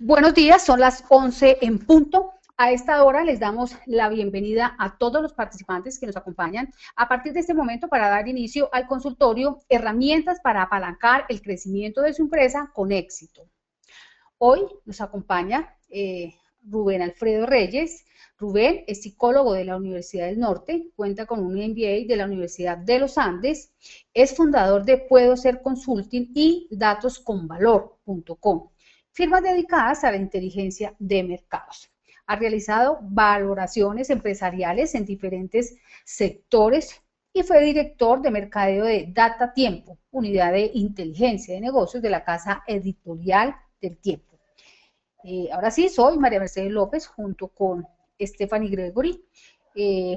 Buenos días, son las 11 en punto. A esta hora les damos la bienvenida a todos los participantes que nos acompañan a partir de este momento para dar inicio al consultorio Herramientas para apalancar el crecimiento de su empresa con éxito. Hoy nos acompaña Rubén Alfredo Reyes. Rubén es psicólogo de la Universidad del Norte, cuenta con un MBA de la Universidad de los Andes, es fundador de Puedo Ser Consulting y datosconvalor.com, firmas dedicadas a la inteligencia de mercados. Ha realizado valoraciones empresariales en diferentes sectores y fue director de mercadeo de Data Tiempo, unidad de inteligencia de negocios de la casa editorial del Tiempo. Ahora sí, soy María Mercedes López, junto con Stephanie Gregory,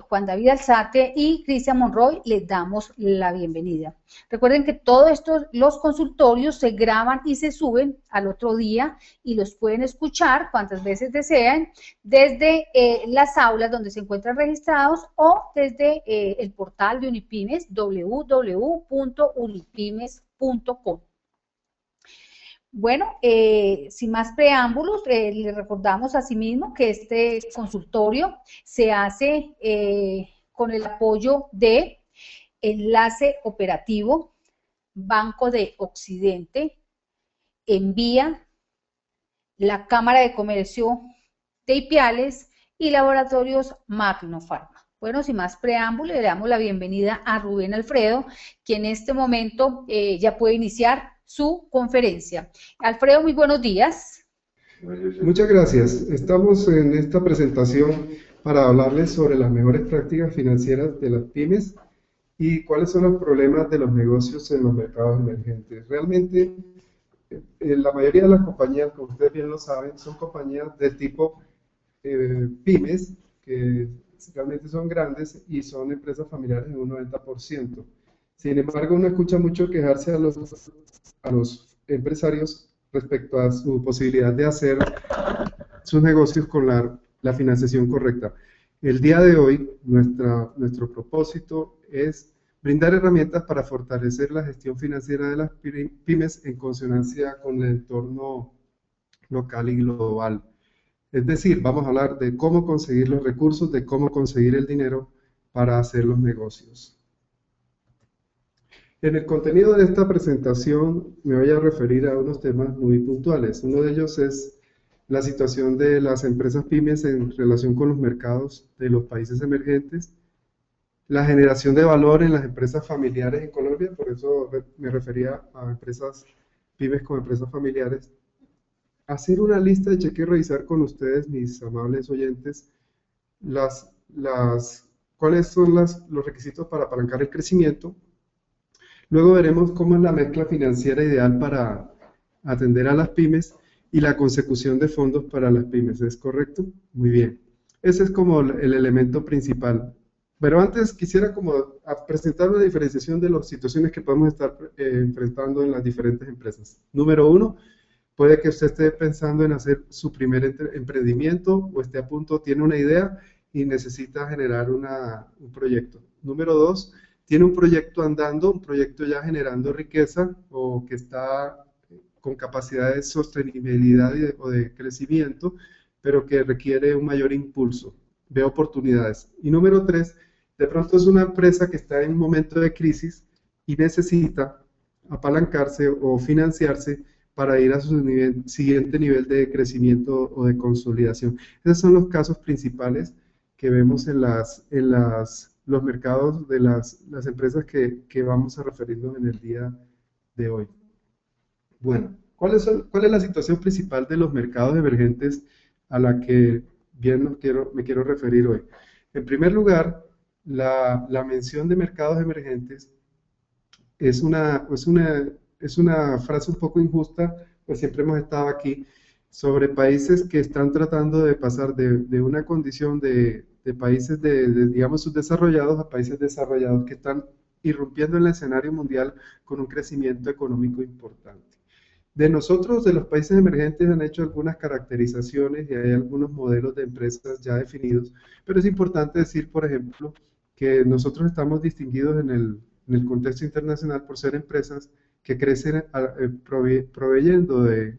Juan David Alzate y Cristian Monroy, les damos la bienvenida. Recuerden que todos estos, los consultorios se graban y se suben al otro día y los pueden escuchar cuantas veces desean desde las aulas donde se encuentran registrados o desde el portal de Unipymes, www.unipymes.com. Bueno, sin más preámbulos, le recordamos asimismo que este consultorio se hace con el apoyo de Enlace Operativo, Banco de Occidente, Envía, la Cámara de Comercio de Ipiales y Laboratorios Magnofarma. Bueno, sin más preámbulos, le damos la bienvenida a Rubén Alfredo, quien en este momento ya puede iniciar su conferencia. Alfredo, muy buenos días. Muchas gracias. Estamos en esta presentación para hablarles sobre las mejores prácticas financieras de las pymes y cuáles son los problemas de los negocios en los mercados emergentes. Realmente, la mayoría de las compañías, como ustedes bien lo saben, son compañías de tipo pymes, que realmente son grandes y son empresas familiares en un 90%. Sin embargo, uno escucha mucho quejarse a los empresarios respecto a su posibilidad de hacer sus negocios con la financiación correcta. El día de hoy, nuestro propósito es brindar herramientas para fortalecer la gestión financiera de las pymes en consonancia con el entorno local y global. Es decir, vamos a hablar de cómo conseguir los recursos, de cómo conseguir el dinero para hacer los negocios. En el contenido de esta presentación me voy a referir a unos temas muy puntuales. Uno de ellos es la situación de las empresas pymes en relación con los mercados de los países emergentes, la generación de valor en las empresas familiares en Colombia, por eso me refería a empresas pymes como empresas familiares, hacer una lista de cheque y revisar con ustedes, mis amables oyentes, cuáles son los requisitos para apalancar el crecimiento. Luego veremos cómo es la mezcla financiera ideal para atender a las pymes y la consecución de fondos para las pymes. ¿Es correcto? Muy bien. Ese es como el elemento principal. Pero antes quisiera como presentar una diferenciación de las situaciones que podemos estar enfrentando en las diferentes empresas. Número uno, puede que usted esté pensando en hacer su primer emprendimiento o esté a punto, tiene una idea y necesita generar un proyecto. Número dos, tiene un proyecto andando, un proyecto ya generando riqueza o que está con capacidad de sostenibilidad o de crecimiento, pero que requiere un mayor impulso, ve oportunidades. Y número tres, de pronto es una empresa que está en un momento de crisis y necesita apalancarse o financiarse para ir a su siguiente nivel de crecimiento o de consolidación. Esos son los casos principales que vemos en los mercados de las empresas que vamos a referirnos en el día de hoy. Bueno, ¿cuál es la situación principal de los mercados emergentes a la que bien me quiero referir hoy? En primer lugar, la mención de mercados emergentes es una frase un poco injusta, pues siempre hemos estado aquí, sobre países que están tratando de pasar de una condición de países digamos, subdesarrollados a países desarrollados que están irrumpiendo en el escenario mundial con un crecimiento económico importante. De nosotros, de los países emergentes, han hecho algunas caracterizaciones y hay algunos modelos de empresas ya definidos, pero es importante decir, por ejemplo, que nosotros estamos distinguidos en el contexto internacional por ser empresas que crecen proveyendo de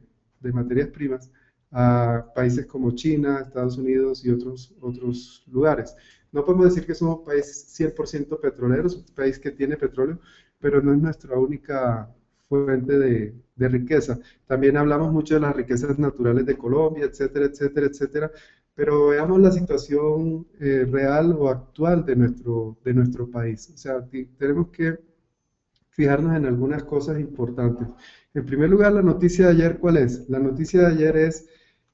materias primas a países como China, Estados Unidos y otros lugares. No podemos decir que somos un país 100% petrolero, es un país que tiene petróleo, pero no es nuestra única fuente de riqueza. También hablamos mucho de las riquezas naturales de Colombia, etcétera, etcétera, etcétera, pero veamos la situación real o actual de nuestro país. O sea, tenemos que fijarnos en algunas cosas importantes. En primer lugar, la noticia de ayer, ¿cuál es? La noticia de ayer es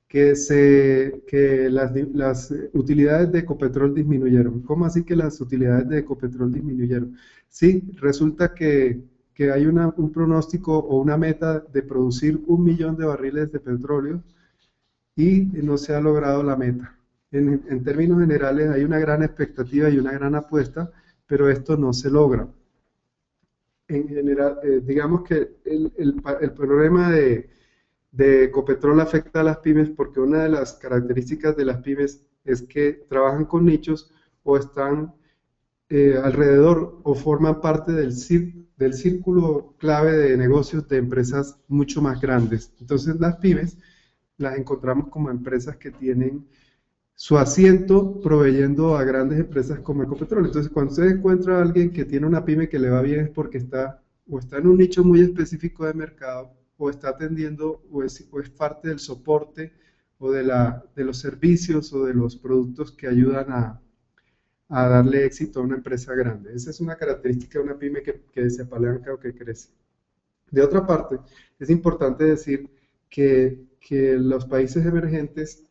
que las utilidades de Ecopetrol disminuyeron. ¿Cómo así que las utilidades de Ecopetrol disminuyeron? Sí, resulta que hay un pronóstico o una meta de producir 1 millón de barriles de petróleo y no se ha logrado la meta. En términos generales hay una gran expectativa y una gran apuesta, pero esto no se logra. En general, digamos que el problema de Ecopetrol afecta a las pymes porque una de las características de las pymes es que trabajan con nichos o están alrededor o forman parte del círculo clave de negocios de empresas mucho más grandes. Entonces las pymes las encontramos como empresas que tienen su asiento proveyendo a grandes empresas como Ecopetrol. Entonces, cuando usted encuentra a alguien que tiene una pyme que le va bien es porque está en un nicho muy específico de mercado, o está atendiendo, o es parte del soporte, o de los servicios, o de los productos que ayudan a darle éxito a una empresa grande. Esa es una característica de una pyme que se apalanca o que crece. De otra parte, es importante decir que los países emergentes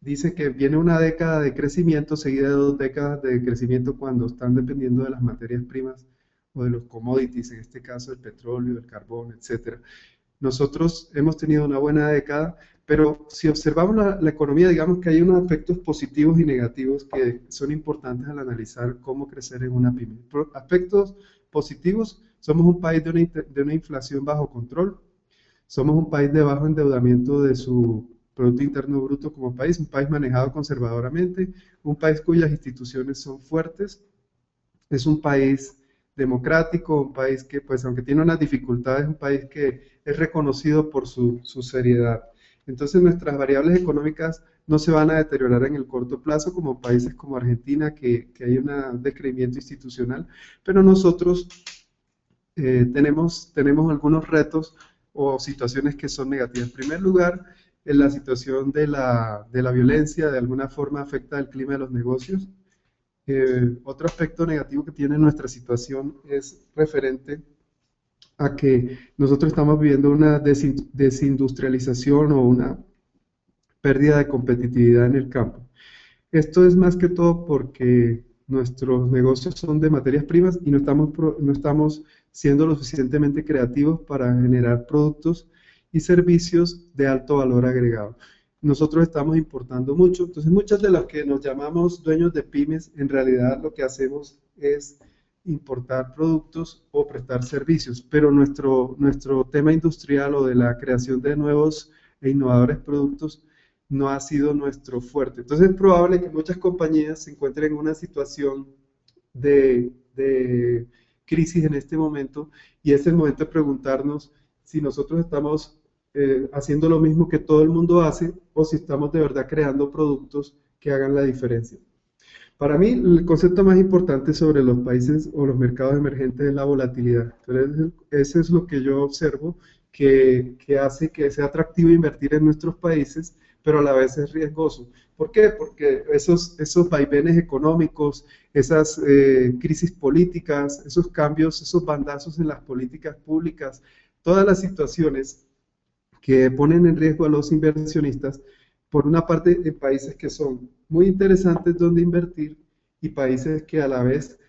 dice que viene una década de crecimiento seguida de 2 décadas de crecimiento cuando están dependiendo de las materias primas o de los commodities, en este caso el petróleo, el carbón, etc. Nosotros hemos tenido una buena década, pero si observamos la economía, digamos que hay unos aspectos positivos y negativos que son importantes al analizar cómo crecer en una pyme. Aspectos positivos: somos un país de una inflación bajo control, somos un país de bajo endeudamiento de su Producto Interno Bruto como país, un país manejado conservadoramente, un país cuyas instituciones son fuertes, es un país democrático, un país que, pues, aunque tiene unas dificultades, es un país que es reconocido por su seriedad. Entonces, nuestras variables económicas no se van a deteriorar en el corto plazo, como países como Argentina, que hay un decrecimiento institucional, pero nosotros tenemos algunos retos o situaciones que son negativas. En primer lugar, en la situación de la violencia, de alguna forma afecta el clima de los negocios. Otro aspecto negativo que tiene nuestra situación es referente a que nosotros estamos viviendo una desindustrialización o una pérdida de competitividad en el campo. Esto es más que todo porque nuestros negocios son de materias primas y no estamos siendo lo suficientemente creativos para generar productos y servicios de alto valor agregado. Nosotros estamos importando mucho, entonces muchas de las que nos llamamos dueños de pymes, en realidad lo que hacemos es importar productos o prestar servicios, pero nuestro tema industrial o de la creación de nuevos e innovadores productos no ha sido nuestro fuerte. Entonces es probable que muchas compañías se encuentren en una situación de crisis en este momento, y es el momento de preguntarnos si nosotros estamos haciendo lo mismo que todo el mundo hace, o si estamos de verdad creando productos que hagan la diferencia. Para mí, el concepto más importante sobre los países o los mercados emergentes es la volatilidad. Entonces, eso es lo que yo observo que hace que sea atractivo invertir en nuestros países, pero a la vez es riesgoso. ¿Por qué? Porque esos vaivenes económicos, esas crisis políticas, esos cambios, esos bandazos en las políticas públicas, todas las situaciones que ponen en riesgo a los inversionistas, por una parte en países que son muy interesantes donde invertir y países que a la vez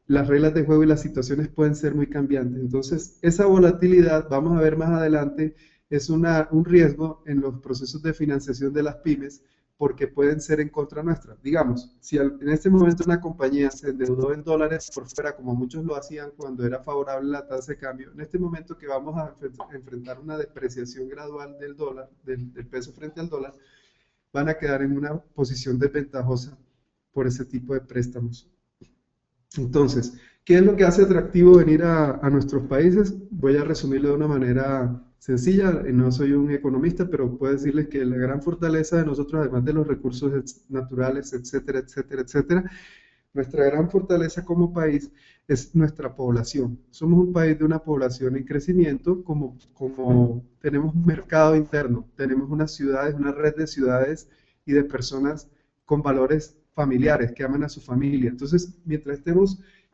las reglas de juego y las situaciones pueden ser muy cambiantes. Entonces, esa volatilidad, vamos a ver más adelante, es un riesgo en los procesos de financiación de las pymes, porque pueden ser en contra nuestra. Digamos, si en este momento una compañía se endeudó en dólares por fuera, como muchos lo hacían cuando era favorable la tasa de cambio, en este momento que vamos a enfrentar una depreciación gradual del dólar, del peso frente al dólar, van a quedar en una posición desventajosa por ese tipo de préstamos. Entonces, ¿qué es lo que hace atractivo venir a nuestros países? Voy a resumirlo de una manera sencilla. No soy un economista, pero puedo decirles que la gran fortaleza de nosotros, además de los recursos naturales, etcétera, etcétera, etcétera, nuestra gran fortaleza como país es nuestra población. Somos un país de una población en crecimiento, como tenemos un mercado interno, tenemos unas ciudades, una red de ciudades y de personas con valores familiares que aman a su familia. Entonces, mientras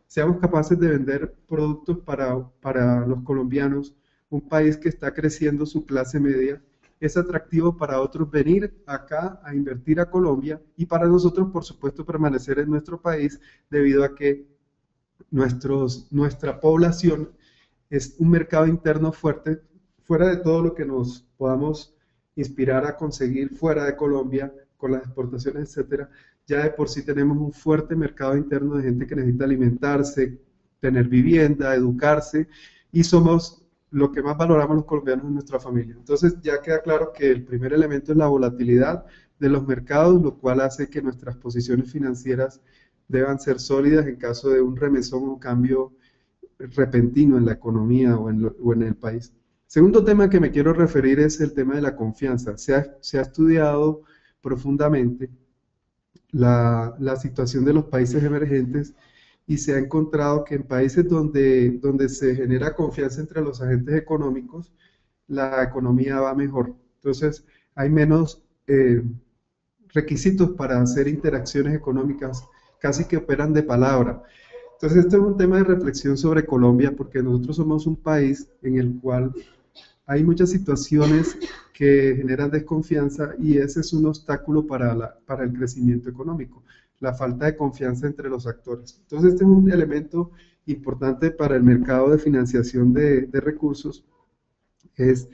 seamos capaces de vender productos para los colombianos, un país que está creciendo su clase media, es atractivo para otros venir acá a invertir a Colombia y para nosotros, por supuesto, permanecer en nuestro país debido a que nuestra población es un mercado interno fuerte, fuera de todo lo que nos podamos inspirar a conseguir fuera de Colombia con las exportaciones, etcétera. Ya de por sí tenemos un fuerte mercado interno de gente que necesita alimentarse, tener vivienda, educarse, y somos lo que más valoramos los colombianos en nuestra familia. Entonces ya queda claro que el primer elemento es la volatilidad de los mercados, lo cual hace que nuestras posiciones financieras deban ser sólidas en caso de un remesón o cambio repentino en la economía o en el país. Segundo tema que me quiero referir es el tema de la confianza. Se ha estudiado profundamente la situación de los países emergentes y se ha encontrado que en países donde se genera confianza entre los agentes económicos, la economía va mejor. Entonces, hay menos requisitos para hacer interacciones económicas, casi que operan de palabra. Entonces, este es un tema de reflexión sobre Colombia, porque nosotros somos un país en el cual hay muchas situaciones que generan desconfianza y ese es un obstáculo para el crecimiento económico, la falta de confianza entre los actores. Entonces, este es un elemento importante para el mercado de financiación de recursos, es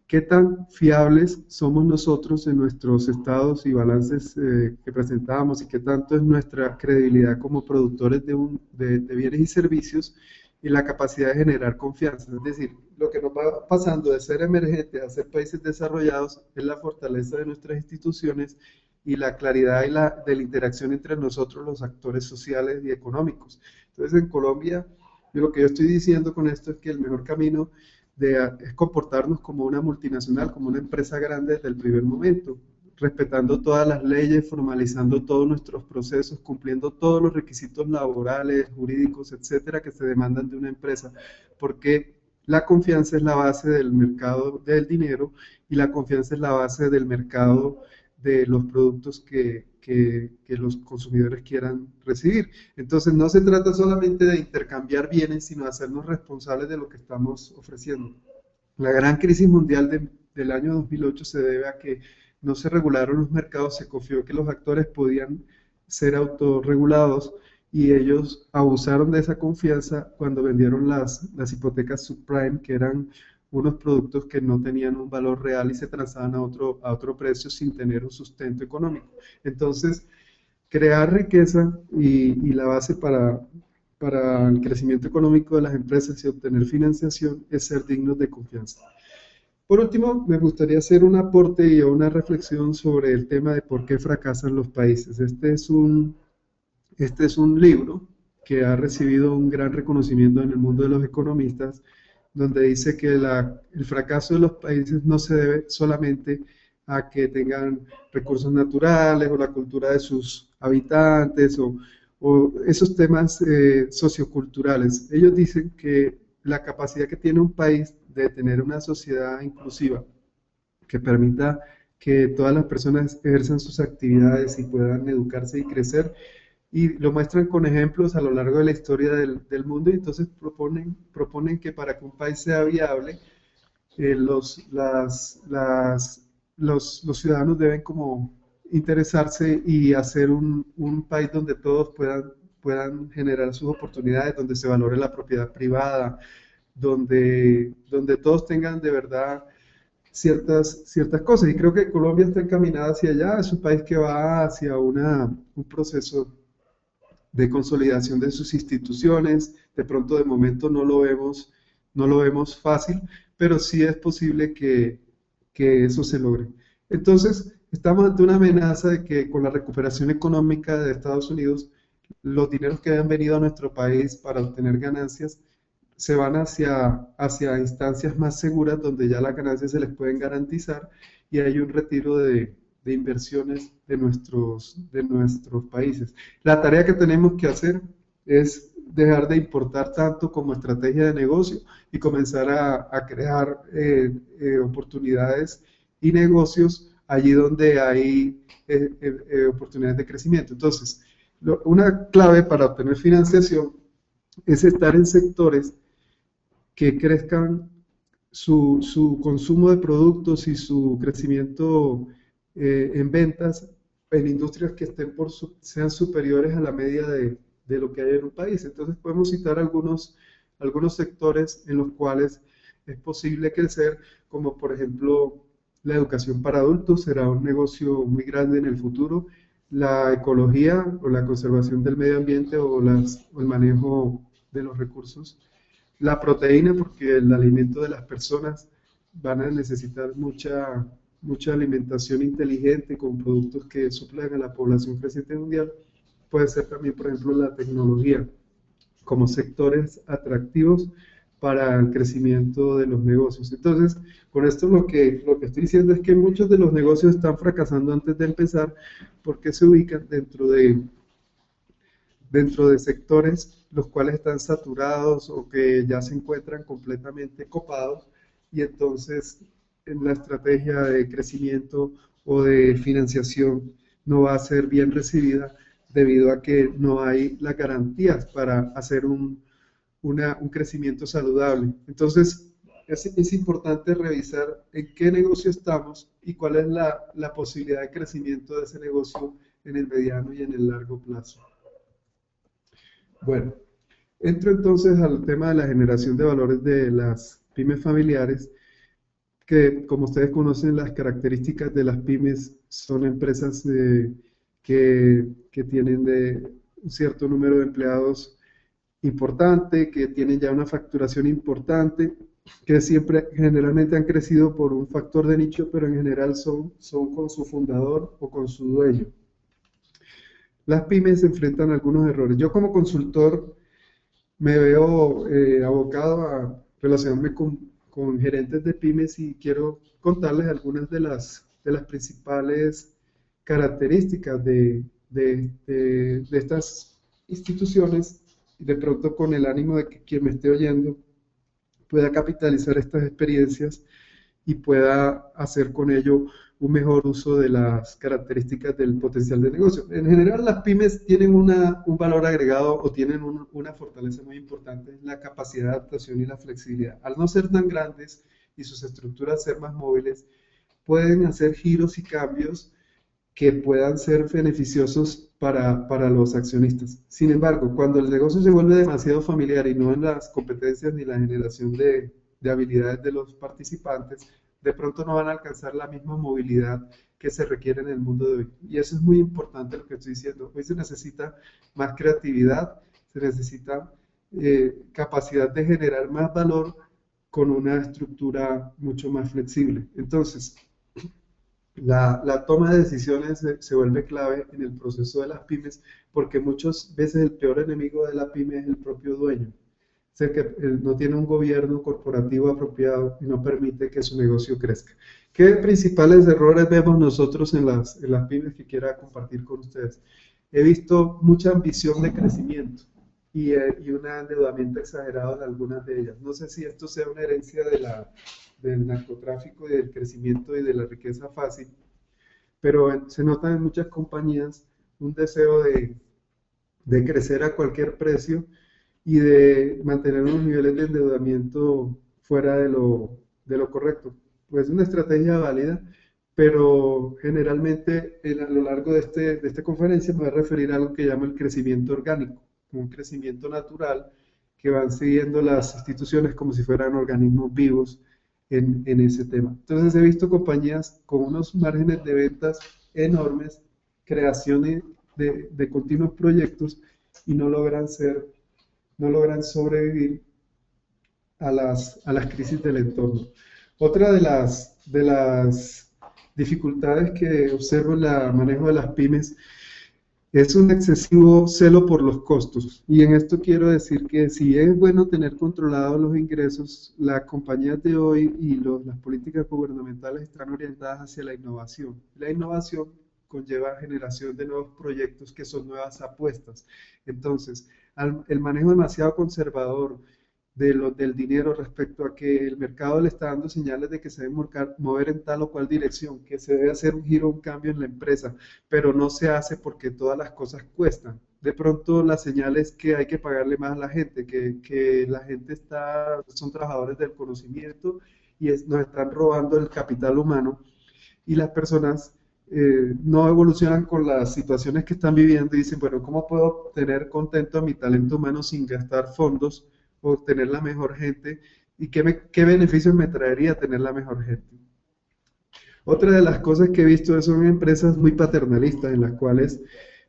qué tan fiables somos nosotros en nuestros estados y balances que presentamos y qué tanto es nuestra credibilidad como productores de bienes y servicios y la capacidad de generar confianza. Es decir, lo que nos va pasando de ser emergente a ser países desarrollados es la fortaleza de nuestras instituciones y la claridad de la interacción entre nosotros, los actores sociales y económicos. Entonces, en Colombia, lo que yo estoy diciendo con esto es que el mejor camino es comportarnos como una multinacional, como una empresa grande desde el primer momento, respetando todas las leyes, formalizando todos nuestros procesos, cumpliendo todos los requisitos laborales, jurídicos, etcétera, que se demandan de una empresa, porque la confianza es la base del mercado del dinero y la confianza es la base del mercado de los productos que los consumidores quieran recibir. Entonces, no se trata solamente de intercambiar bienes, sino de hacernos responsables de lo que estamos ofreciendo. La gran crisis mundial del año 2008 se debe a que no se regularon los mercados, se confió que los actores podían ser autorregulados y ellos abusaron de esa confianza cuando vendieron las hipotecas subprime, que eran unos productos que no tenían un valor real y se transaban a otro precio sin tener un sustento económico. Entonces, crear riqueza y la base para el crecimiento económico de las empresas y obtener financiación es ser dignos de confianza. Por último, me gustaría hacer un aporte y una reflexión sobre el tema de por qué fracasan los países. Este es un libro que ha recibido un gran reconocimiento en el mundo de los economistas, donde dice que el fracaso de los países no se debe solamente a que tengan recursos naturales o la cultura de sus habitantes o esos temas socioculturales. Ellos dicen que la capacidad que tiene un país de tener una sociedad inclusiva que permita que todas las personas ejerzan sus actividades y puedan educarse y crecer, y lo muestran con ejemplos a lo largo de la historia del mundo, y entonces proponen que para que un país sea viable, los ciudadanos deben como interesarse y hacer un país donde todos puedan generar sus oportunidades, donde se valore la propiedad privada, donde todos tengan de verdad ciertas cosas. Y creo que Colombia está encaminada hacia allá, es un país que va hacia un proceso de consolidación de sus instituciones. De pronto, de momento no lo vemos fácil, pero sí es posible que eso se logre. Entonces, estamos ante una amenaza de que con la recuperación económica de Estados Unidos, los dineros que han venido a nuestro país para obtener ganancias se van hacia instancias más seguras donde ya las ganancias se les pueden garantizar y hay un retiro de inversiones de nuestros países. La tarea que tenemos que hacer es dejar de importar tanto como estrategia de negocio y comenzar a crear oportunidades y negocios allí donde hay oportunidades de crecimiento. Entonces, una clave para obtener financiación es estar en sectores que crezcan su consumo de productos y su crecimiento en ventas en industrias que sean superiores a la media de lo que hay en un país. Entonces podemos citar algunos sectores en los cuales es posible crecer, como por ejemplo la educación para adultos, será un negocio muy grande en el futuro, la ecología o la conservación del medio ambiente o el manejo de los recursos, la proteína, porque el alimento de las personas van a necesitar mucha alimentación inteligente con productos que suplan a la población creciente mundial. Puede ser también, por ejemplo, la tecnología, como sectores atractivos para el crecimiento de los negocios. Entonces, con esto lo que estoy diciendo es que muchos de los negocios están fracasando antes de empezar porque se ubican dentro de sectores los cuales están saturados o que ya se encuentran completamente copados y entonces en la estrategia de crecimiento o de financiación no va a ser bien recibida debido a que no hay las garantías para hacer un crecimiento saludable. Entonces es importante revisar en qué negocio estamos y cuál es la posibilidad de crecimiento de ese negocio en el mediano y en el largo plazo. Bueno, entro entonces al tema de la generación de valores de las pymes familiares, que como ustedes conocen, las características de las pymes son empresas que tienen un cierto número de empleados importante, que tienen ya una facturación importante, que siempre generalmente han crecido por un factor de nicho, pero en general son con su fundador o con su dueño. Las pymes se enfrentan a algunos errores. Yo como consultor me veo abocado a relacionarme con gerentes de pymes y quiero contarles algunas de las principales características de estas instituciones, de pronto con el ánimo de que quien me esté oyendo pueda capitalizar estas experiencias y pueda hacer con ello un mejor uso de las características del potencial de negocio. En general, las pymes tienen un valor agregado o tienen una fortaleza muy importante, la capacidad de adaptación y la flexibilidad. Al no ser tan grandes y sus estructuras ser más móviles, pueden hacer giros y cambios que puedan ser beneficiosos para los accionistas. Sin embargo, cuando el negocio se vuelve demasiado familiar y no en las competencias ni la generación de habilidades de los participantes, de pronto no van a alcanzar la misma movilidad que se requiere en el mundo de hoy. Y eso es muy importante lo que estoy diciendo. Hoy se necesita más creatividad, se necesita capacidad de generar más valor con una estructura mucho más flexible. Entonces, la toma de decisiones se vuelve clave en el proceso de las pymes porque muchas veces el peor enemigo de la pyme es el propio dueño. O sea, que no tiene un gobierno corporativo apropiado y no permite que su negocio crezca. ¿Qué principales errores vemos nosotros en las pymes que quiera compartir con ustedes? He visto mucha ambición de crecimiento y un endeudamiento exagerado en algunas de ellas. No sé si esto sea una herencia del narcotráfico y del crecimiento y de la riqueza fácil, pero se nota en muchas compañías un deseo de crecer a cualquier precio y de mantener unos niveles de endeudamiento fuera de lo correcto. Pues es una estrategia válida, pero generalmente a lo largo de esta conferencia me voy a referir a algo que llamo el crecimiento orgánico, un crecimiento natural que van siguiendo las instituciones como si fueran organismos vivos en ese tema. Entonces he visto compañías con unos márgenes de ventas enormes, creaciones de continuos proyectos y no logran sobrevivir a las crisis del entorno. Otra de las dificultades que observo en el manejo de las pymes es un excesivo celo por los costos. Y en esto quiero decir que si es bueno tener controlados los ingresos, las compañías de hoy y las políticas gubernamentales están orientadas hacia la innovación. La innovación conlleva generación de nuevos proyectos que son nuevas apuestas. Entonces, el manejo demasiado conservador del dinero respecto a que el mercado le está dando señales de que se debe mover en tal o cual dirección, que se debe hacer un giro, un cambio en la empresa, pero no se hace porque todas las cosas cuestan. De pronto la señal es que hay que pagarle más a la gente, que la gente son trabajadores del conocimiento y nos están robando el capital humano y las personas no evolucionan con las situaciones que están viviendo y dicen, bueno, ¿cómo puedo tener contento a mi talento humano sin gastar fondos o tener la mejor gente? ¿Y qué beneficios me traería tener la mejor gente? Otra de las cosas que he visto son empresas muy paternalistas en las cuales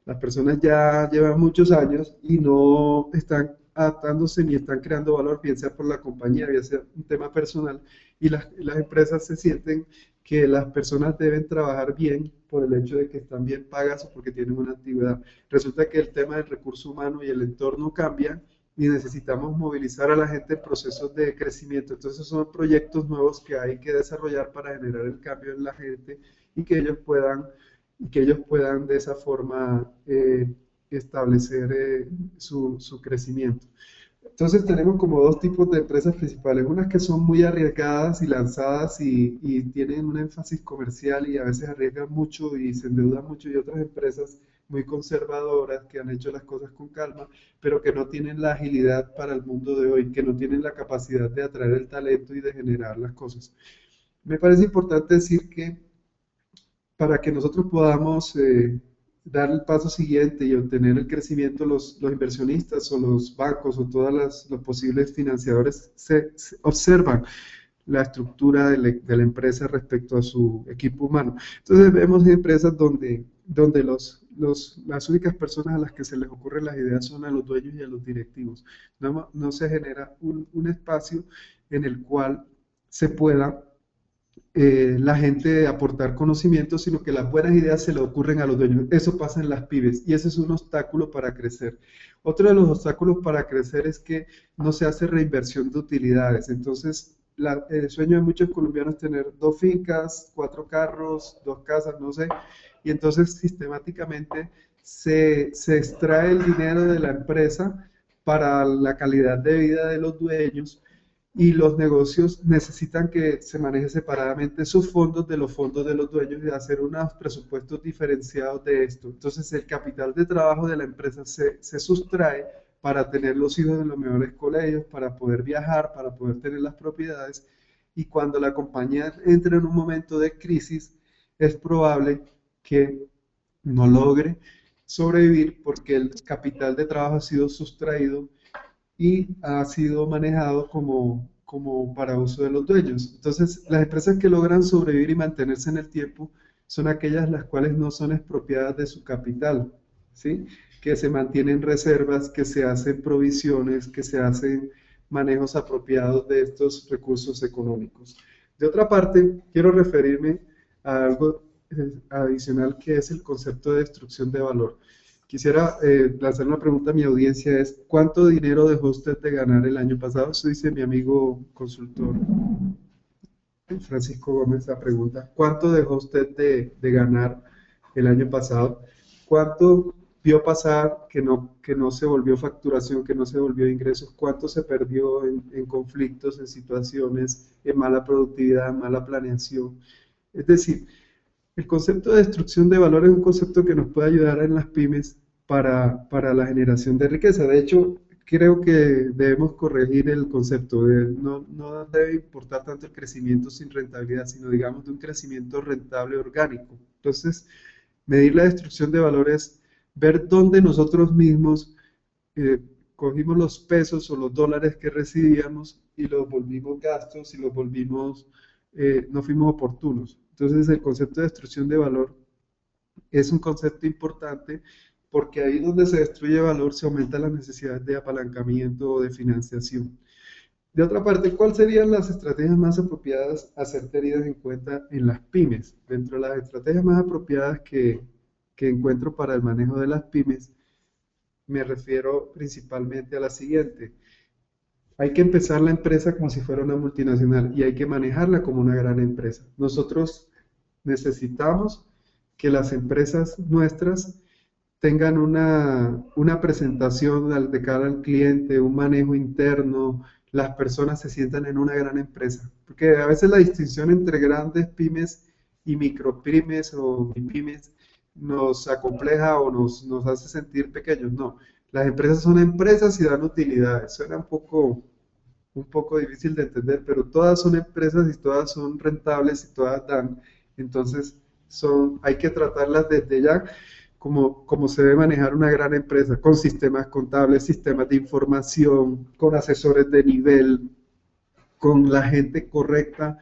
las personas ya llevan muchos años y no están adaptándose ni están creando valor, bien sea por la compañía, bien sea un tema personal, y las empresas se sienten que las personas deben trabajar bien por el hecho de que están bien pagas o porque tienen una actividad. Resulta que el tema del recurso humano y el entorno cambia y necesitamos movilizar a la gente en procesos de crecimiento. Entonces son proyectos nuevos que hay que desarrollar para generar el cambio en la gente y que ellos puedan de esa forma establecer su crecimiento. Entonces tenemos como dos tipos de empresas principales, unas que son muy arriesgadas y lanzadas y tienen un énfasis comercial y a veces arriesgan mucho y se endeudan mucho, y otras empresas muy conservadoras que han hecho las cosas con calma, pero que no tienen la agilidad para el mundo de hoy, que no tienen la capacidad de atraer el talento y de generar las cosas. Me parece importante decir que para que nosotros podamos dar el paso siguiente y obtener el crecimiento, los inversionistas o los bancos o todos los posibles financiadores se observan la estructura de la empresa respecto a su equipo humano. Entonces vemos empresas donde las únicas personas a las que se les ocurren las ideas son a los dueños y a los directivos. No se genera un espacio en el cual se pueda la gente aportar conocimiento, sino que las buenas ideas se le ocurren a los dueños. Eso pasa en las pymes y ese es un obstáculo para crecer. Otro de los obstáculos para crecer es que no se hace reinversión de utilidades. Entonces, el sueño de muchos colombianos es tener 2 fincas, 4 carros, 2 casas, no sé, y entonces sistemáticamente se extrae el dinero de la empresa para la calidad de vida de los dueños, y los negocios necesitan que se maneje separadamente sus fondos de los fondos de los dueños y hacer unos presupuestos diferenciados de esto. Entonces el capital de trabajo de la empresa se sustrae para tener los hijos en los mejores colegios, para poder viajar, para poder tener las propiedades, y cuando la compañía entra en un momento de crisis, es probable que no logre sobrevivir porque el capital de trabajo ha sido sustraído y ha sido manejado como para uso de los dueños. Entonces, las empresas que logran sobrevivir y mantenerse en el tiempo son aquellas las cuales no son expropiadas de su capital, ¿sí? Que se mantienen reservas, que se hacen provisiones, que se hacen manejos apropiados de estos recursos económicos. De otra parte, quiero referirme a algo adicional que es el concepto de destrucción de valor. Quisiera lanzar una pregunta a mi audiencia, es ¿cuánto dinero dejó usted de ganar el año pasado? Eso dice mi amigo consultor Francisco Gómez, la pregunta, ¿cuánto dejó usted de ganar el año pasado? ¿Cuánto vio pasar que no se volvió facturación, que no se volvió ingresos? ¿Cuánto se perdió en conflictos, en situaciones, en mala productividad, en mala planeación? Es decir, el concepto de destrucción de valor es un concepto que nos puede ayudar en las pymes para la generación de riqueza. De hecho, creo que debemos corregir el concepto de no debe importar tanto el crecimiento sin rentabilidad, sino digamos de un crecimiento rentable orgánico. Entonces, medir la destrucción de valor es ver dónde nosotros mismos cogimos los pesos o los dólares que recibíamos y los volvimos gastos y los volvimos, no fuimos oportunos. Entonces el concepto de destrucción de valor es un concepto importante porque ahí donde se destruye valor se aumenta las necesidades de apalancamiento o de financiación. De otra parte, ¿cuáles serían las estrategias más apropiadas a ser tenidas en cuenta en las pymes? Dentro de las estrategias más apropiadas que que encuentro para el manejo de las pymes, me refiero principalmente a la siguiente. Hay que empezar la empresa como si fuera una multinacional y hay que manejarla como una gran empresa. Nosotros necesitamos que las empresas nuestras tengan una presentación de cara al cliente, un manejo interno, las personas se sientan en una gran empresa. Porque a veces la distinción entre grandes pymes y micropymes o pymes nos acompleja o nos hace sentir pequeños. No, las empresas son empresas y dan utilidades. Suena un poco difícil de entender, pero todas son empresas y todas son rentables y todas dan. Entonces, hay que tratarlas desde ya como se debe manejar una gran empresa, con sistemas contables, sistemas de información, con asesores de nivel, con la gente correcta.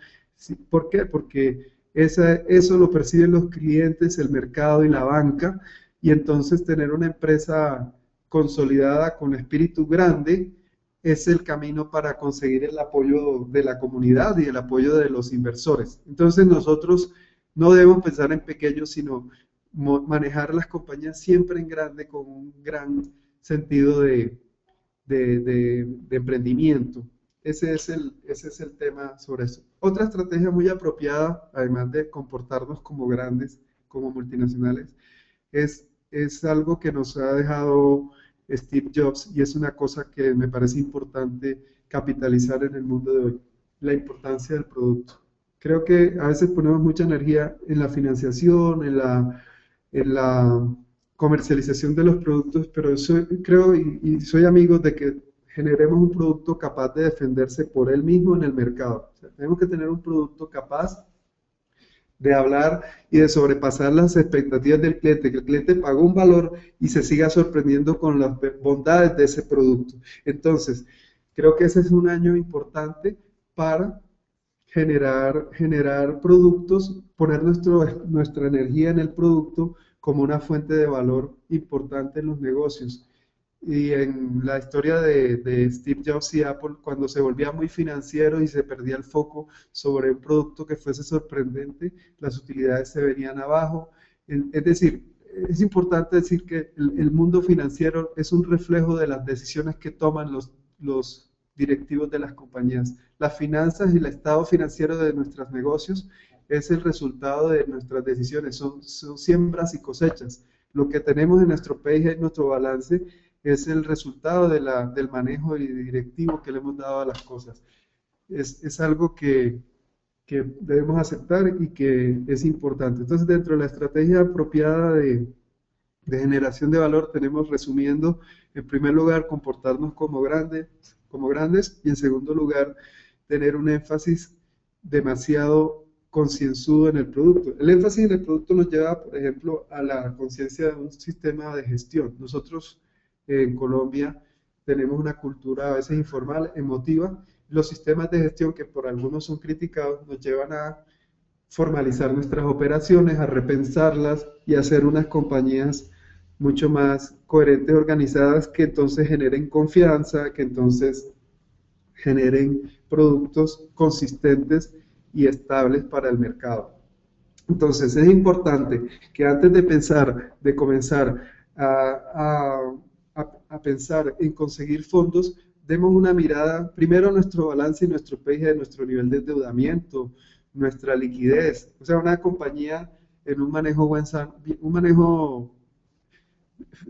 ¿Por qué? Porque eso lo perciben los clientes, el mercado y la banca, y entonces tener una empresa consolidada con espíritu grande es el camino para conseguir el apoyo de la comunidad y el apoyo de los inversores. Entonces nosotros no debemos pensar en pequeño, sino manejar las compañías siempre en grande con un gran sentido de emprendimiento. Ese es el tema sobre eso. Otra estrategia muy apropiada, además de comportarnos como grandes, como multinacionales, es algo que nos ha dejado Steve Jobs y es una cosa que me parece importante capitalizar en el mundo de hoy, la importancia del producto. Creo que a veces ponemos mucha energía en la financiación, en la comercialización de los productos, pero creo y soy amigo de que generemos un producto capaz de defenderse por él mismo en el mercado. O sea, tenemos que tener un producto capaz de hablar y de sobrepasar las expectativas del cliente, que el cliente pagó un valor y se siga sorprendiendo con las bondades de ese producto. Entonces, creo que ese es un año importante para generar productos, poner nuestra energía en el producto como una fuente de valor importante en los negocios. Y en la historia de Steve Jobs y Apple, cuando se volvía muy financiero y se perdía el foco sobre un producto que fuese sorprendente, las utilidades se venían abajo. Es decir, es importante decir que el mundo financiero es un reflejo de las decisiones que toman los directivos de las compañías. Las finanzas y el estado financiero de nuestros negocios es el resultado de nuestras decisiones, son siembras y cosechas. Lo que tenemos en nuestro PIB, en nuestro balance, es el resultado del manejo directivo que le hemos dado a las cosas. Es algo que debemos aceptar y que es importante. Entonces, dentro de la estrategia apropiada de generación de valor, tenemos, resumiendo, en primer lugar, comportarnos como grandes y en segundo lugar, tener un énfasis demasiado concienzudo en el producto. El énfasis en el producto nos lleva, por ejemplo, a la conciencia de un sistema de gestión. Nosotros en Colombia tenemos una cultura a veces informal, emotiva. Los sistemas de gestión que por algunos son criticados nos llevan a formalizar nuestras operaciones, a repensarlas y a hacer unas compañías mucho más coherentes, organizadas, que entonces generen confianza, que entonces generen productos consistentes y estables para el mercado. Entonces es importante que antes de comenzar a pensar en conseguir fondos, demos una mirada primero a nuestro balance y nuestro PIB, nuestro nivel de endeudamiento, nuestra liquidez. O sea, una compañía en un manejo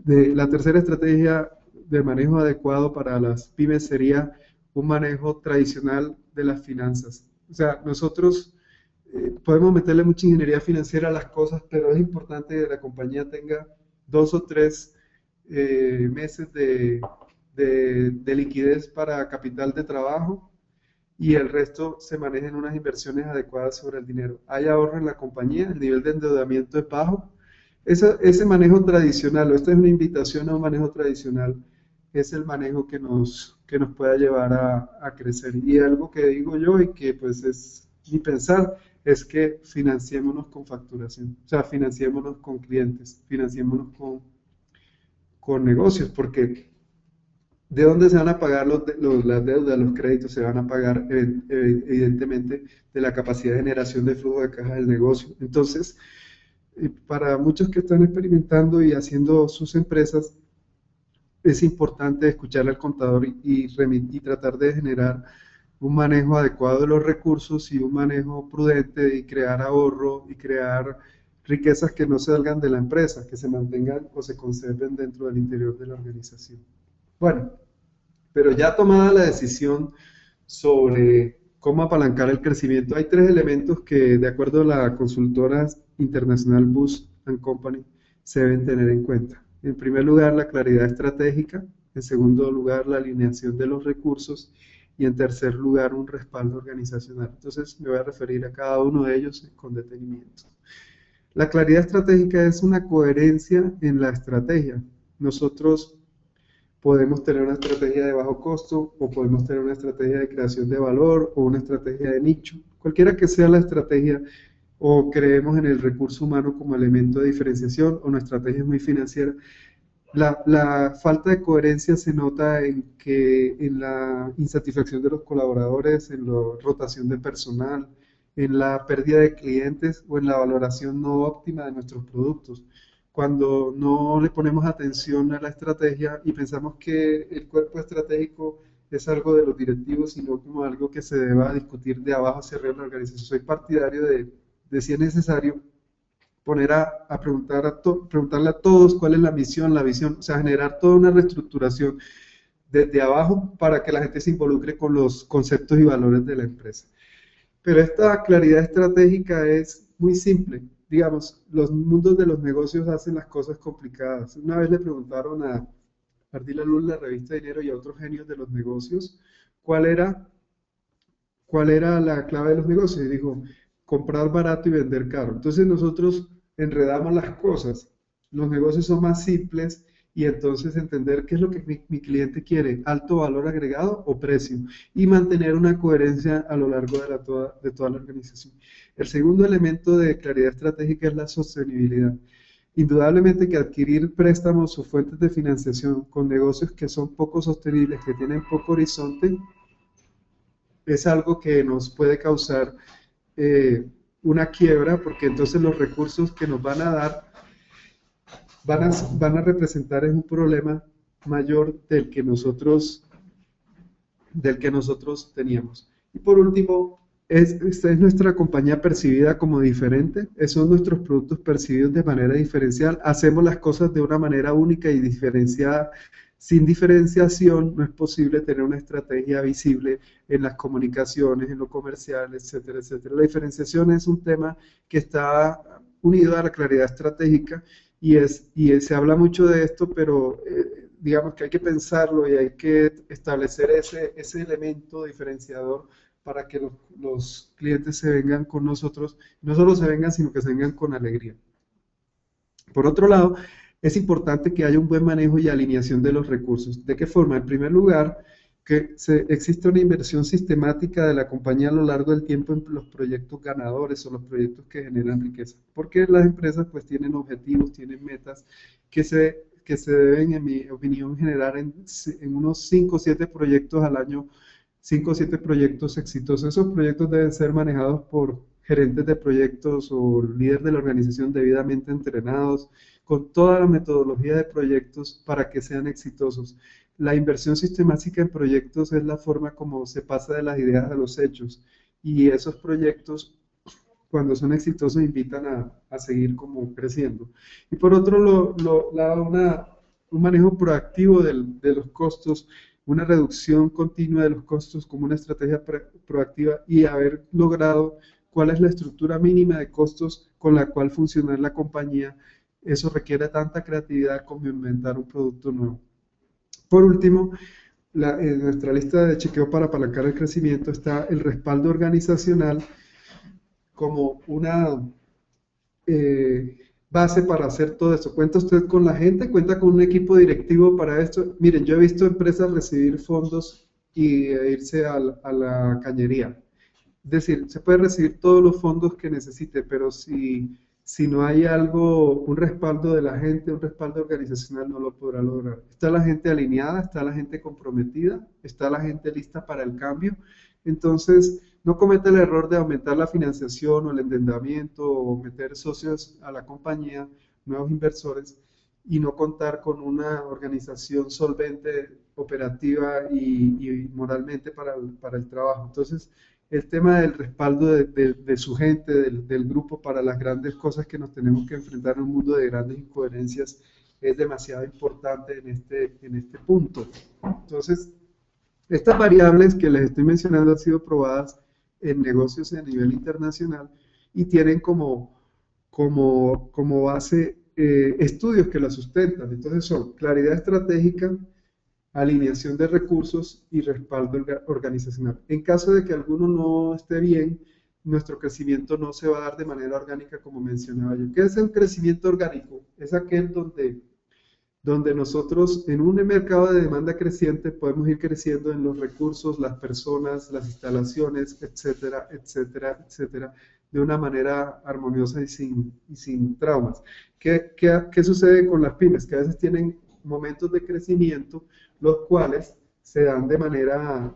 de la tercera estrategia de manejo adecuado para las pymes sería un manejo tradicional de las finanzas. O sea, nosotros podemos meterle mucha ingeniería financiera a las cosas, pero es importante que la compañía tenga 2 o 3 meses de liquidez para capital de trabajo y el resto se manejen unas inversiones adecuadas sobre el dinero. Hay ahorro en la compañía, el nivel de endeudamiento es bajo. Ese manejo tradicional, o esta es una invitación a un manejo tradicional, es el manejo que nos pueda llevar a crecer. Y algo que digo yo y que pues es mi pensar, es que financiémonos con facturación, o sea, financiémonos con clientes, financiémonos con negocios, porque ¿de dónde se van a pagar las deudas, los créditos? Se van a pagar evidentemente de la capacidad de generación de flujo de caja del negocio. Entonces, para muchos que están experimentando y haciendo sus empresas, es importante escuchar al contador y tratar de generar un manejo adecuado de los recursos y un manejo prudente y crear ahorro y crear riquezas que no salgan de la empresa, que se mantengan o se conserven dentro del interior de la organización. Bueno, pero ya tomada la decisión sobre cómo apalancar el crecimiento, hay tres elementos que, de acuerdo a la consultora internacional Booz Company, se deben tener en cuenta. En primer lugar, la claridad estratégica. En segundo lugar, la alineación de los recursos. Y en tercer lugar, un respaldo organizacional. Entonces, me voy a referir a cada uno de ellos con detenimiento. La claridad estratégica es una coherencia en la estrategia. Nosotros podemos tener una estrategia de bajo costo o podemos tener una estrategia de creación de valor o una estrategia de nicho. Cualquiera que sea la estrategia, o creemos en el recurso humano como elemento de diferenciación o nuestra estrategia es muy financiera, la falta de coherencia se nota en la insatisfacción de los colaboradores, en la rotación de personal, en la pérdida de clientes o en la valoración no óptima de nuestros productos. Cuando no le ponemos atención a la estrategia y pensamos que el cuerpo estratégico es algo de los directivos, sino como algo que se deba discutir de abajo hacia arriba en la organización. Soy partidario de si es necesario, poner a preguntarle a todos cuál es la misión, la visión, o sea, generar toda una reestructuración desde abajo para que la gente se involucre con los conceptos y valores de la empresa. Pero esta claridad estratégica es muy simple. Digamos, los mundos de los negocios hacen las cosas complicadas. Una vez le preguntaron a Ardila Luz, la revista Dinero, y a otros genios de los negocios, cuál era la clave de los negocios. Y dijo, comprar barato y vender caro. Entonces nosotros enredamos las cosas. Los negocios son más simples y entonces entender qué es lo que mi cliente quiere, alto valor agregado o precio, y mantener una coherencia a lo largo de toda la organización. El segundo elemento de claridad estratégica es la sostenibilidad. Indudablemente que adquirir préstamos o fuentes de financiación con negocios que son poco sostenibles, que tienen poco horizonte, es algo que nos puede causar una quiebra, porque entonces los recursos que nos van a dar van a representar un problema mayor del que nosotros teníamos. Y por último, esta es nuestra compañía percibida como diferente, son nuestros productos percibidos de manera diferencial, hacemos las cosas de una manera única y diferenciada. Sin diferenciación no es posible tener una estrategia visible en las comunicaciones, en lo comercial, etcétera, etcétera. La diferenciación es un tema que está unido a la claridad estratégica y se habla mucho de esto, pero digamos que hay que pensarlo y hay que establecer ese elemento diferenciador para que los clientes se vengan con nosotros, no solo se vengan, sino que se vengan con alegría. Por otro lado, es importante que haya un buen manejo y alineación de los recursos. ¿De qué forma? En primer lugar, que existe una inversión sistemática de la compañía a lo largo del tiempo en los proyectos ganadores o los proyectos que generan riqueza. Porque las empresas pues tienen objetivos, tienen metas que se deben, en mi opinión, generar en unos 5 o 7 proyectos al año, 5 o 7 proyectos exitosos. Esos proyectos deben ser manejados por gerentes de proyectos o líderes de la organización debidamente entrenados, con toda la metodología de proyectos para que sean exitosos. La inversión sistemática en proyectos es la forma como se pasa de las ideas a los hechos, y esos proyectos, cuando son exitosos, invitan a seguir como creciendo. Y por otro lado, un manejo proactivo de los costos, una reducción continua de los costos como una estrategia proactiva, y haber logrado cuál es la estructura mínima de costos con la cual funciona la compañía. Eso requiere tanta creatividad como inventar un producto nuevo. Por último, en nuestra lista de chequeo para apalancar el crecimiento está el respaldo organizacional como una base para hacer todo esto. ¿Cuenta usted con la gente? ¿Cuenta con un equipo directivo para esto? Miren, yo he visto empresas recibir fondos y irse a la cañería. Es decir, se puede recibir todos los fondos que necesite, pero si no hay un respaldo de la gente, un respaldo organizacional, no lo podrá lograr. Está la gente alineada, está la gente comprometida, está la gente lista para el cambio. Entonces, no cometa el error de aumentar la financiación o el endeudamiento o meter socios a la compañía, nuevos inversores, y no contar con una organización solvente, operativa y moralmente para el trabajo. Entonces, el tema del respaldo de su gente, del grupo para las grandes cosas que nos tenemos que enfrentar en un mundo de grandes incoherencias es demasiado importante en este punto. Entonces, estas variables que les estoy mencionando han sido probadas en negocios a nivel internacional y tienen como base estudios que la sustentan. Entonces son claridad estratégica, alineación de recursos y respaldo organizacional. En caso de que alguno no esté bien, nuestro crecimiento no se va a dar de manera orgánica como mencionaba yo. ¿Qué es el crecimiento orgánico? Es aquel donde nosotros en un mercado de demanda creciente podemos ir creciendo en los recursos, las personas, las instalaciones, etcétera, etcétera, etcétera, de una manera armoniosa y sin traumas. ¿Qué sucede con las pymes? Que a veces tienen momentos de crecimiento, los cuales se dan de manera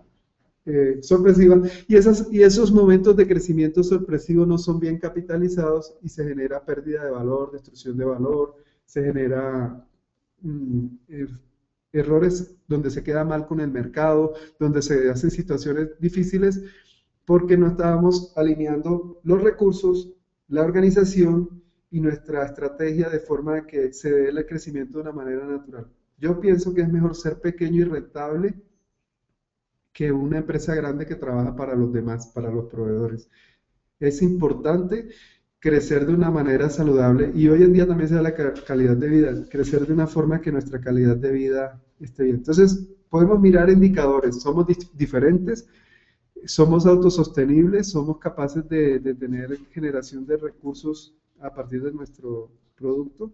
sorpresiva, y esos momentos de crecimiento sorpresivo no son bien capitalizados y se genera pérdida de valor, destrucción de valor, se genera errores donde se queda mal con el mercado, donde se hacen situaciones difíciles porque no estábamos alineando los recursos, la organización y nuestra estrategia de forma que se dé el crecimiento de una manera natural. Yo pienso que es mejor ser pequeño y rentable que una empresa grande que trabaja para los demás, para los proveedores. Es importante crecer de una manera saludable y hoy en día también se da la calidad de vida, crecer de una forma que nuestra calidad de vida esté bien. Entonces, podemos mirar indicadores, somos diferentes, somos autosostenibles, somos capaces de tener generación de recursos a partir de nuestro producto,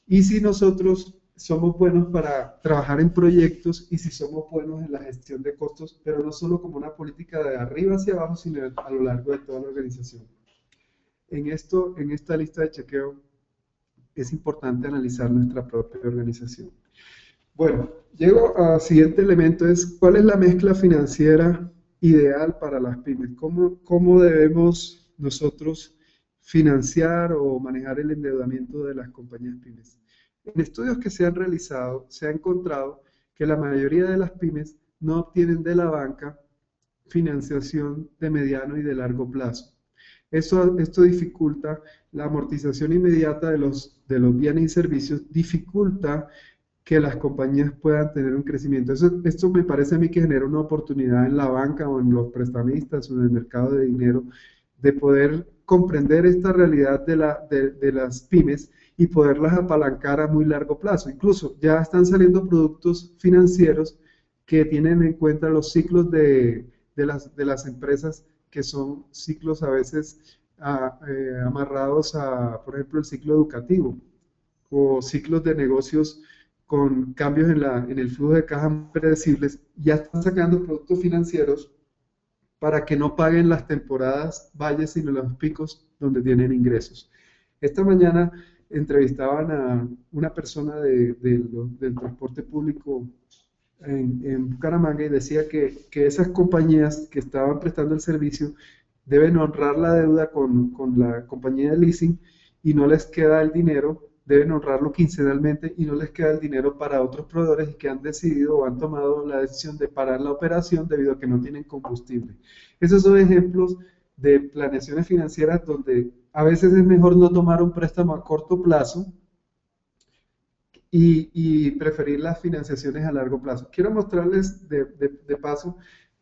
y si nosotros somos buenos para trabajar en proyectos y si somos buenos en la gestión de costos, pero no solo como una política de arriba hacia abajo, sino a lo largo de toda la organización. En esta lista de chequeo es importante analizar nuestra propia organización. Bueno, llego al siguiente elemento, es ¿cuál es la mezcla financiera ideal para las pymes? ¿Cómo debemos nosotros financiar o manejar el endeudamiento de las compañías pymes? En estudios que se han realizado, se ha encontrado que la mayoría de las pymes no obtienen de la banca financiación de mediano y de largo plazo. Esto dificulta la amortización inmediata de los bienes y servicios, dificulta que las compañías puedan tener un crecimiento. Esto me parece a mí que genera una oportunidad en la banca o en los prestamistas o en el mercado de dinero de poder comprender esta realidad de las pymes y poderlas apalancar a muy largo plazo. Incluso ya están saliendo productos financieros que tienen en cuenta los ciclos de las empresas, que son ciclos a veces amarrados a, por ejemplo, el ciclo educativo o ciclos de negocios con cambios en el flujo de caja predecibles. Ya están sacando productos financieros para que no paguen las temporadas valles, sino los picos donde tienen ingresos. Esta mañana entrevistaban a una persona del transporte público en Bucaramanga y decía que esas compañías que estaban prestando el servicio deben honrar la deuda con la compañía de leasing y no les queda el dinero, deben honrarlo quincenalmente y no les queda el dinero para otros proveedores que han decidido o han tomado la decisión de parar la operación debido a que no tienen combustible. Esos son ejemplos de planeaciones financieras donde a veces es mejor no tomar un préstamo a corto plazo y preferir las financiaciones a largo plazo. Quiero mostrarles de paso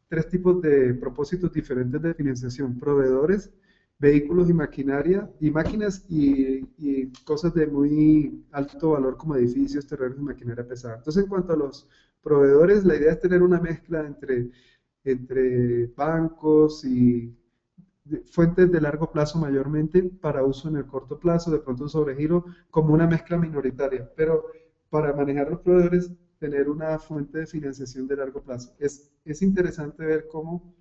tres tipos de propósitos diferentes de financiación: proveedores, vehículos y maquinaria, y máquinas y cosas de muy alto valor como edificios, terrenos y maquinaria pesada. Entonces, en cuanto a los proveedores, la idea es tener una mezcla entre bancos y fuentes de largo plazo mayormente para uso en el corto plazo, de pronto un sobregiro como una mezcla minoritaria, pero para manejar los proveedores tener una fuente de financiación de largo plazo. Es interesante ver cómo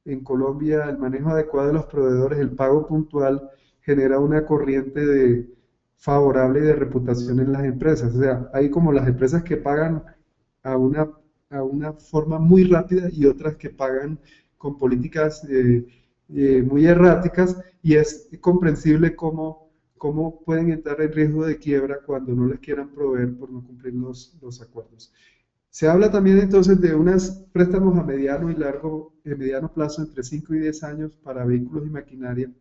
en Colombia el manejo adecuado de los proveedores, el pago puntual, genera una corriente favorable y de reputación en las empresas. O sea, hay como las empresas que pagan a una forma muy rápida y otras que pagan con políticas muy erráticas, y es comprensible cómo pueden entrar en riesgo de quiebra cuando no les quieran proveer por no cumplir los acuerdos. Se habla también entonces de unos préstamos a mediano y mediano plazo, entre 5 y 10 años, para vehículos y maquinaria.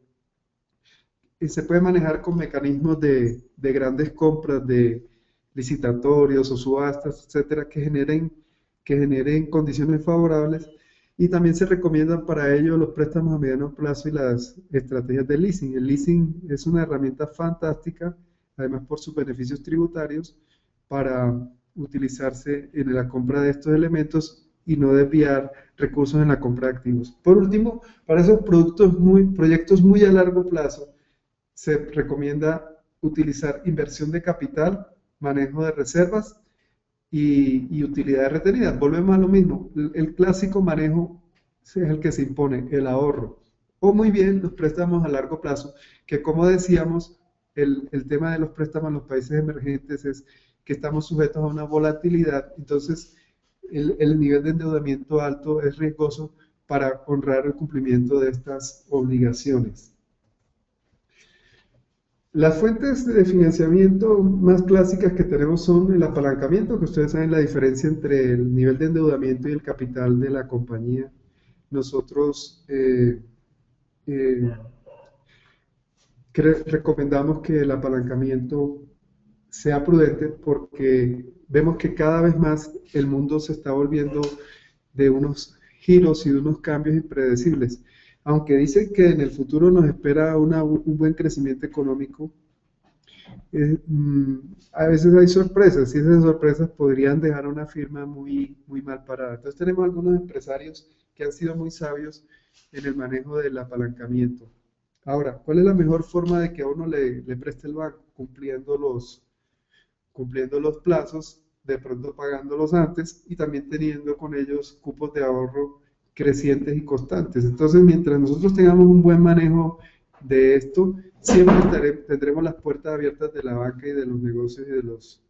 Y se puede manejar con mecanismos de grandes compras, de licitatorios o subastas, etcétera, que generen condiciones favorables. Y también se recomiendan para ello los préstamos a mediano plazo y las estrategias de leasing. El leasing es una herramienta fantástica, además por sus beneficios tributarios, para utilizarse en la compra de estos elementos y no desviar recursos en la compra de activos. Por último, para esos proyectos muy a largo plazo, se recomienda utilizar inversión de capital, manejo de reservas y utilidades retenidas. Volvemos a lo mismo. El clásico manejo es el que se impone, el ahorro. O muy bien los préstamos a largo plazo, que como decíamos, el tema de los préstamos en los países emergentes es que estamos sujetos a una volatilidad. Entonces, el nivel de endeudamiento alto es riesgoso para honrar el cumplimiento de estas obligaciones. Las fuentes de financiamiento más clásicas que tenemos son el apalancamiento, que ustedes saben la diferencia entre el nivel de endeudamiento y el capital de la compañía. Nosotros recomendamos que el apalancamiento sea prudente porque vemos que cada vez más el mundo se está volviendo de unos giros y de unos cambios impredecibles. Aunque dicen que en el futuro nos espera un buen crecimiento económico, a veces hay sorpresas y esas sorpresas podrían dejar a una firma muy, muy mal parada. Entonces tenemos algunos empresarios que han sido muy sabios en el manejo del apalancamiento. Ahora, ¿cuál es la mejor forma de que a uno le preste el banco? Cumpliendo los plazos, de pronto pagándolos antes y también teniendo con ellos cupos de ahorro crecientes y constantes. Entonces, mientras nosotros tengamos un buen manejo de esto, siempre tendremos las puertas abiertas de la banca y de los negocios y de los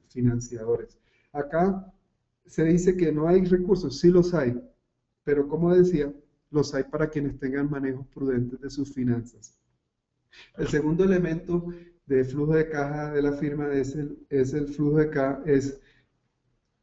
financiadores. Acá se dice que no hay recursos, sí los hay, pero como decía, los hay para quienes tengan manejos prudentes de sus finanzas. El segundo elemento de flujo de caja de la firma es el flujo de caja, es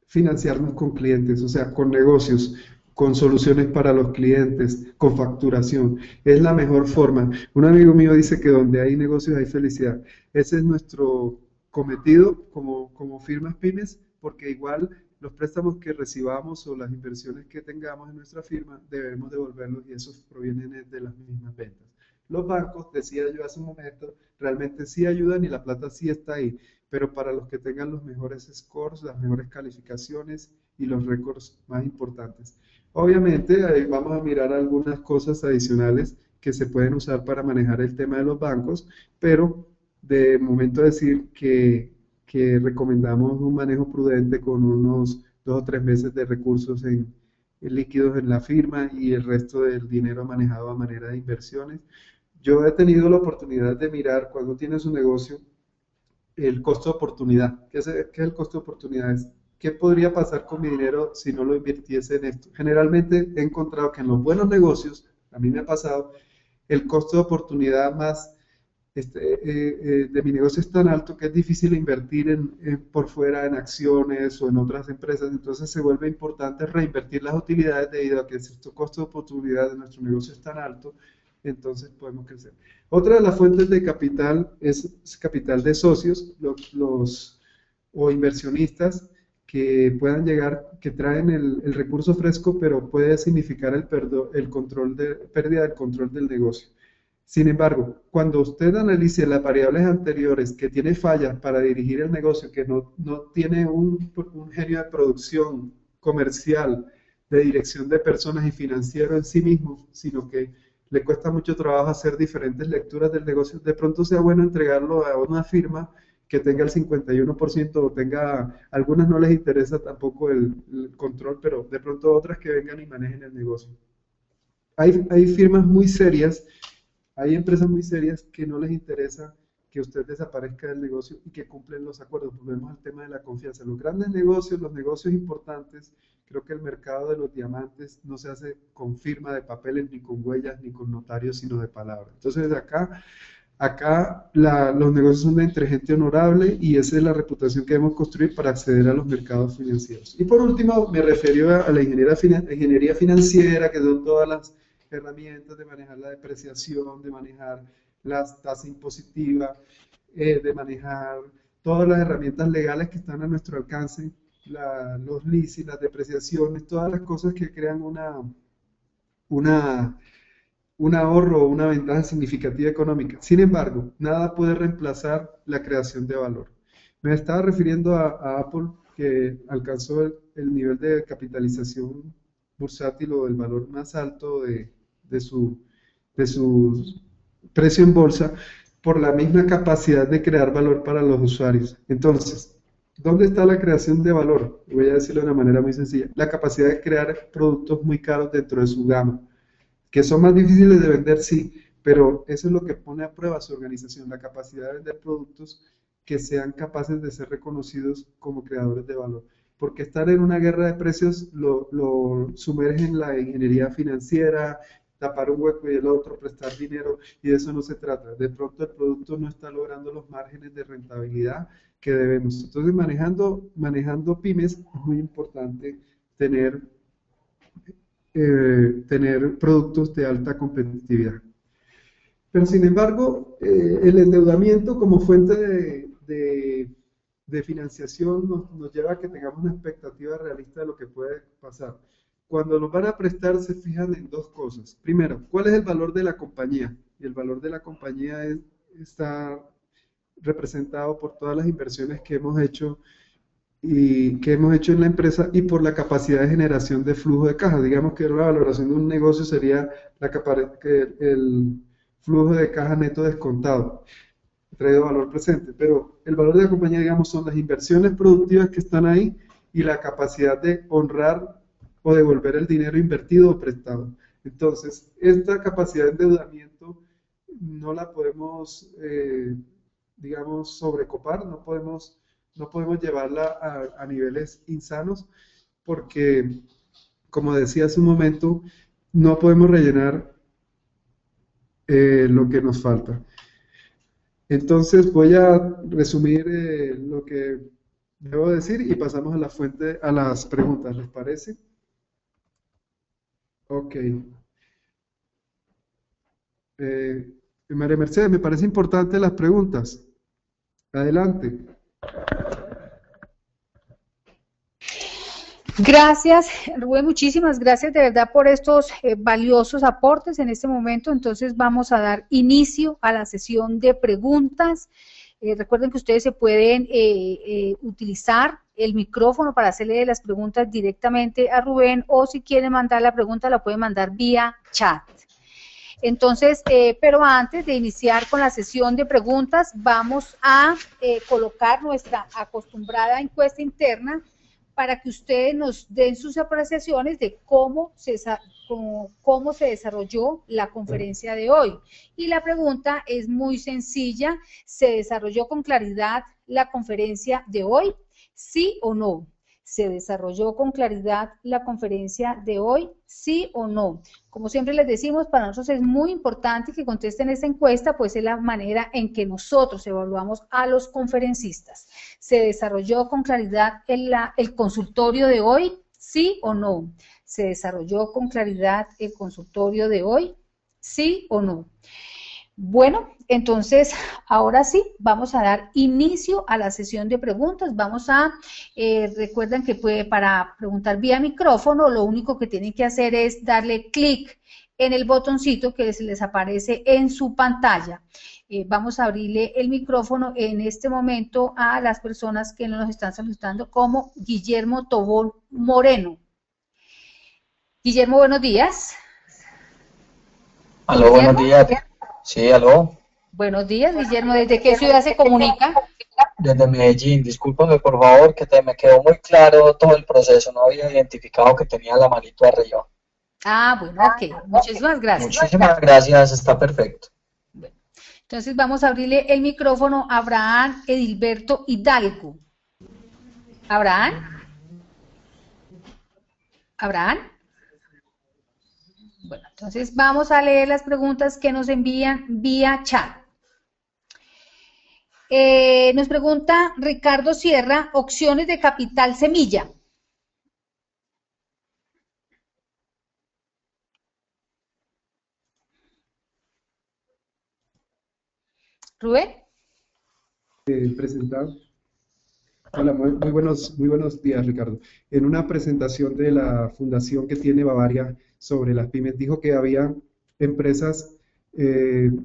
financiarnos con clientes, o sea, con negocios, con soluciones para los clientes, con facturación. Es la mejor forma. Un amigo mío dice que donde hay negocios hay felicidad. Ese es nuestro cometido como firmas pymes, porque igual los préstamos que recibamos o las inversiones que tengamos en nuestra firma debemos devolverlos y esos provienen de las mismas ventas. Los bancos, decía yo hace un momento, realmente sí ayudan y la plata sí está ahí, pero para los que tengan los mejores scores, las mejores calificaciones y los récords más importantes. Obviamente, ahí vamos a mirar algunas cosas adicionales que se pueden usar para manejar el tema de los bancos, pero de momento decir que recomendamos un manejo prudente con unos 2 o 3 meses de recursos en líquidos en la firma y el resto del dinero manejado a manera de inversiones. Yo he tenido la oportunidad de mirar cuando tienes un negocio el costo de oportunidad. ¿Qué es el costo de oportunidad? ¿Qué podría pasar con mi dinero si no lo invirtiese en esto? Generalmente he encontrado que en los buenos negocios, a mí me ha pasado, el costo de oportunidad de mi negocio es tan alto que es difícil invertir por fuera en acciones o en otras empresas, entonces se vuelve importante reinvertir las utilidades debido a que si el costo de oportunidad de nuestro negocio es tan alto, entonces podemos crecer. Otra de las fuentes de capital es capital de socios, o inversionistas que puedan llegar, que traen el recurso fresco, pero puede significar pérdida del control del negocio. Sin embargo, cuando usted analice las variables anteriores que tiene fallas para dirigir el negocio, que no tiene un genio de producción comercial, de dirección de personas y financiero en sí mismo, sino que le cuesta mucho trabajo hacer diferentes lecturas del negocio, de pronto sea bueno entregarlo a una firma que tenga el 51% o algunas no les interesa tampoco el control, pero de pronto otras que vengan y manejen el negocio. Hay firmas muy serias, hay empresas muy serias que no les interesa que usted desaparezca del negocio y que cumplen los acuerdos. Volvemos al tema de la confianza. Los grandes negocios, los negocios importantes, creo que el mercado de los diamantes no se hace con firma de papeles, ni con huellas, ni con notarios, sino de palabra. Entonces, los negocios son entre gente honorable y esa es la reputación que debemos construir para acceder a los mercados financieros. Y por último, me refiero a la ingeniería financiera, que son todas las herramientas de manejar la depreciación, de manejar las tasas impositivas, de manejar todas las herramientas legales que están a nuestro alcance, los leasing, las depreciaciones, todas las cosas que crean un ahorro o una ventaja significativa económica. Sin embargo, nada puede reemplazar la creación de valor. Me estaba refiriendo a Apple, que alcanzó el nivel de capitalización bursátil o el valor más alto de su precio en bolsa por la misma capacidad de crear valor para los usuarios. Entonces, ¿dónde está la creación de valor? Voy a decirlo de una manera muy sencilla. La capacidad de crear productos muy caros dentro de su gama, que son más difíciles de vender, sí, pero eso es lo que pone a prueba su organización, la capacidad de vender productos que sean capaces de ser reconocidos como creadores de valor. Porque estar en una guerra de precios lo sumerge en la ingeniería financiera, tapar un hueco y el otro, prestar dinero, y de eso no se trata. De pronto el producto no está logrando los márgenes de rentabilidad que debemos. Entonces, manejando pymes es muy importante tener productos de alta competitividad. Pero sin embargo, el endeudamiento como fuente de financiación nos lleva a que tengamos una expectativa realista de lo que puede pasar. Cuando nos van a prestar se fijan en dos cosas. Primero, ¿cuál es el valor de la compañía? Y el valor de la compañía está representado por todas las inversiones que hemos hecho en la empresa y por la capacidad de generación de flujo de caja. Digamos que la valoración de un negocio sería el flujo de caja neto descontado, traído valor presente. Pero el valor de la compañía, digamos, son las inversiones productivas que están ahí y la capacidad de honrar o devolver el dinero invertido o prestado. Entonces, esta capacidad de endeudamiento no la podemos, digamos, sobrecopar, no podemos llevarla a niveles insanos porque, como decía hace un momento, no podemos rellenar lo que nos falta. Entonces voy a resumir lo que debo decir y pasamos a las preguntas, ¿les parece? Ok. María Mercedes, me parece importante las preguntas. Adelante. Gracias, Rubén, muchísimas gracias de verdad por estos valiosos aportes en este momento. Entonces vamos a dar inicio a la sesión de preguntas. Recuerden que ustedes se pueden utilizar el micrófono para hacerle las preguntas directamente a Rubén, o si quieren mandar la pregunta la pueden mandar vía chat. Entonces, pero antes de iniciar con la sesión de preguntas, vamos a colocar nuestra acostumbrada encuesta interna para que ustedes nos den sus apreciaciones de cómo se desarrolló la conferencia de hoy. Y la pregunta es muy sencilla: ¿se desarrolló con claridad la conferencia de hoy? ¿Sí o no? ¿Se desarrolló con claridad la conferencia de hoy? ¿Sí o no? Como siempre les decimos, para nosotros es muy importante que contesten esta encuesta, pues es la manera en que nosotros evaluamos a los conferencistas. ¿Se desarrolló con claridad el consultorio de hoy? ¿Sí o no? ¿Se desarrolló con claridad el consultorio de hoy? ¿Sí o no? Bueno, entonces, ahora sí, vamos a dar inicio a la sesión de preguntas. Vamos a, recuerden que para preguntar vía micrófono, lo único que tienen que hacer es darle clic en el botoncito que les aparece en su pantalla. Vamos a abrirle el micrófono en este momento a las personas que nos están saludando, como Guillermo Tobón Moreno. Guillermo, buenos días. Aló, buenos días. Sí, aló. Buenos días, Guillermo. ¿Desde qué ciudad se comunica? Desde Medellín. Discúlpame, por favor, que me quedó muy claro todo el proceso. No había identificado que tenía la manito arriba. Ah, bueno, ok. Muchísimas gracias. Muchísimas gracias, está perfecto. Bueno, Entonces vamos a abrirle el micrófono a Abraham Edilberto Hidalgo. Abraham. Abraham. Bueno, entonces vamos a leer las preguntas que nos envían vía chat. Nos pregunta Ricardo Sierra, opciones de capital semilla. Rubén. Presentar. Hola, muy buenos días, Ricardo. En una presentación de la fundación que tiene Bavaria sobre las pymes, dijo que había empresas,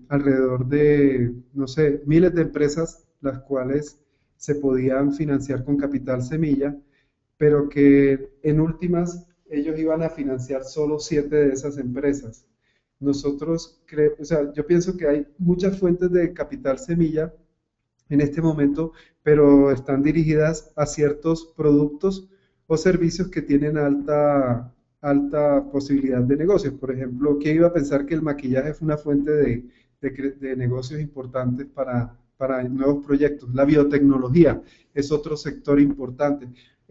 alrededor de, no sé, miles de empresas, las cuales se podían financiar con capital semilla, pero que en últimas ellos iban a financiar solo 7 de esas empresas. Nosotros, o sea, yo pienso que hay muchas fuentes de capital semilla en este momento, pero están dirigidas a ciertos productos o servicios que tienen alta posibilidad de negocios. Por ejemplo, ¿quién iba a pensar que el maquillaje es una fuente de negocios importantes para nuevos proyectos? La biotecnología es otro sector importante,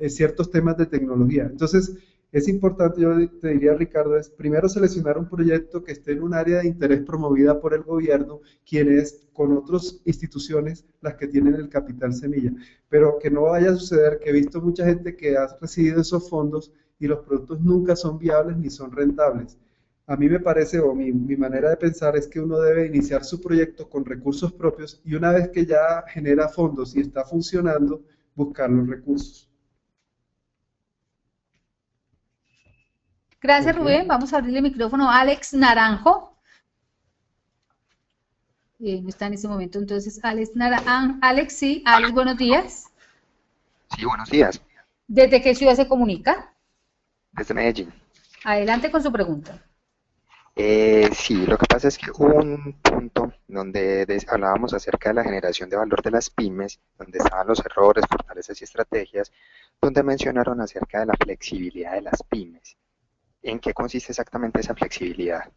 ciertos temas de tecnología. Entonces, es importante, yo te diría, Ricardo, es primero seleccionar un proyecto que esté en un área de interés promovida por el gobierno, quienes con otras instituciones las que tienen el capital semilla, pero que no vaya a suceder que he visto mucha gente que ha recibido esos fondos y los productos nunca son viables ni son rentables. A mí me parece, o mi manera de pensar es que uno debe iniciar su proyecto con recursos propios y una vez que ya genera fondos y está funcionando, buscar los recursos. Gracias, Okay. Rubén. Vamos a abrirle el micrófono a Alex Naranjo. No está en este momento, entonces Alex Naranjo. Alex, sí. Alex, buenos días. Sí, buenos días. ¿Desde qué ciudad se comunica? Desde Medellín. Adelante con su pregunta. Sí, lo que pasa es que hubo un punto donde hablábamos acerca de la generación de valor de las pymes, donde estaban los errores, fortalezas y estrategias, donde mencionaron acerca de la flexibilidad de las pymes. ¿En qué consiste exactamente esa flexibilidad?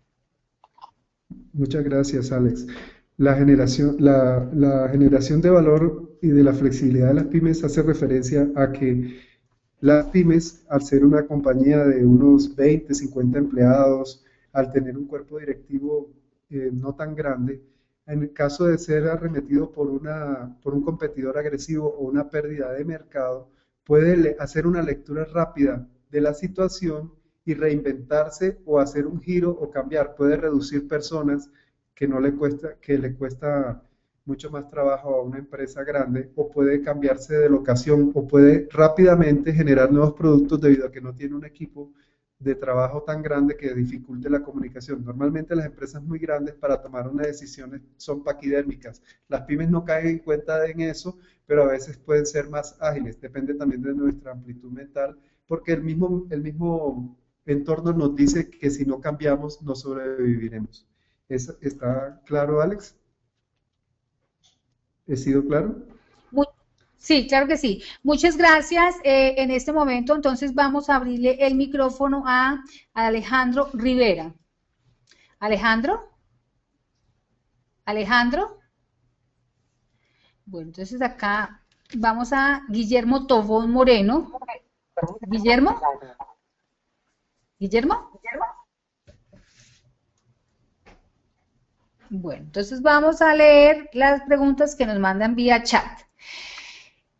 Muchas gracias, Alex. La generación de valor y de la flexibilidad de las pymes hace referencia a que las pymes, al ser una compañía de unos 20, 50 empleados, al tener un cuerpo directivo no tan grande, en el caso de ser arremetido por un competidor agresivo o una pérdida de mercado, puede hacer una lectura rápida de la situación y reinventarse o hacer un giro o cambiar. Puede reducir personas que le cuesta mucho más trabajo a una empresa grande, o puede cambiarse de locación, o puede rápidamente generar nuevos productos debido a que no tiene un equipo de trabajo tan grande que dificulte la comunicación. Normalmente las empresas muy grandes para tomar unas decisiones son paquidérmicas. Las pymes no caen en cuenta en eso, pero a veces pueden ser más ágiles. Depende también de nuestra amplitud mental, porque el mismo entorno nos dice que si no cambiamos no sobreviviremos. ¿Está claro, Alex? ¿He sido claro? Sí, claro que sí. Muchas gracias. En este momento, entonces, vamos a abrirle el micrófono a Alejandro Rivera. Alejandro. Alejandro. Bueno, entonces acá vamos a Guillermo Tobón Moreno. Guillermo. Guillermo. Bueno, entonces vamos a leer las preguntas que nos mandan vía chat.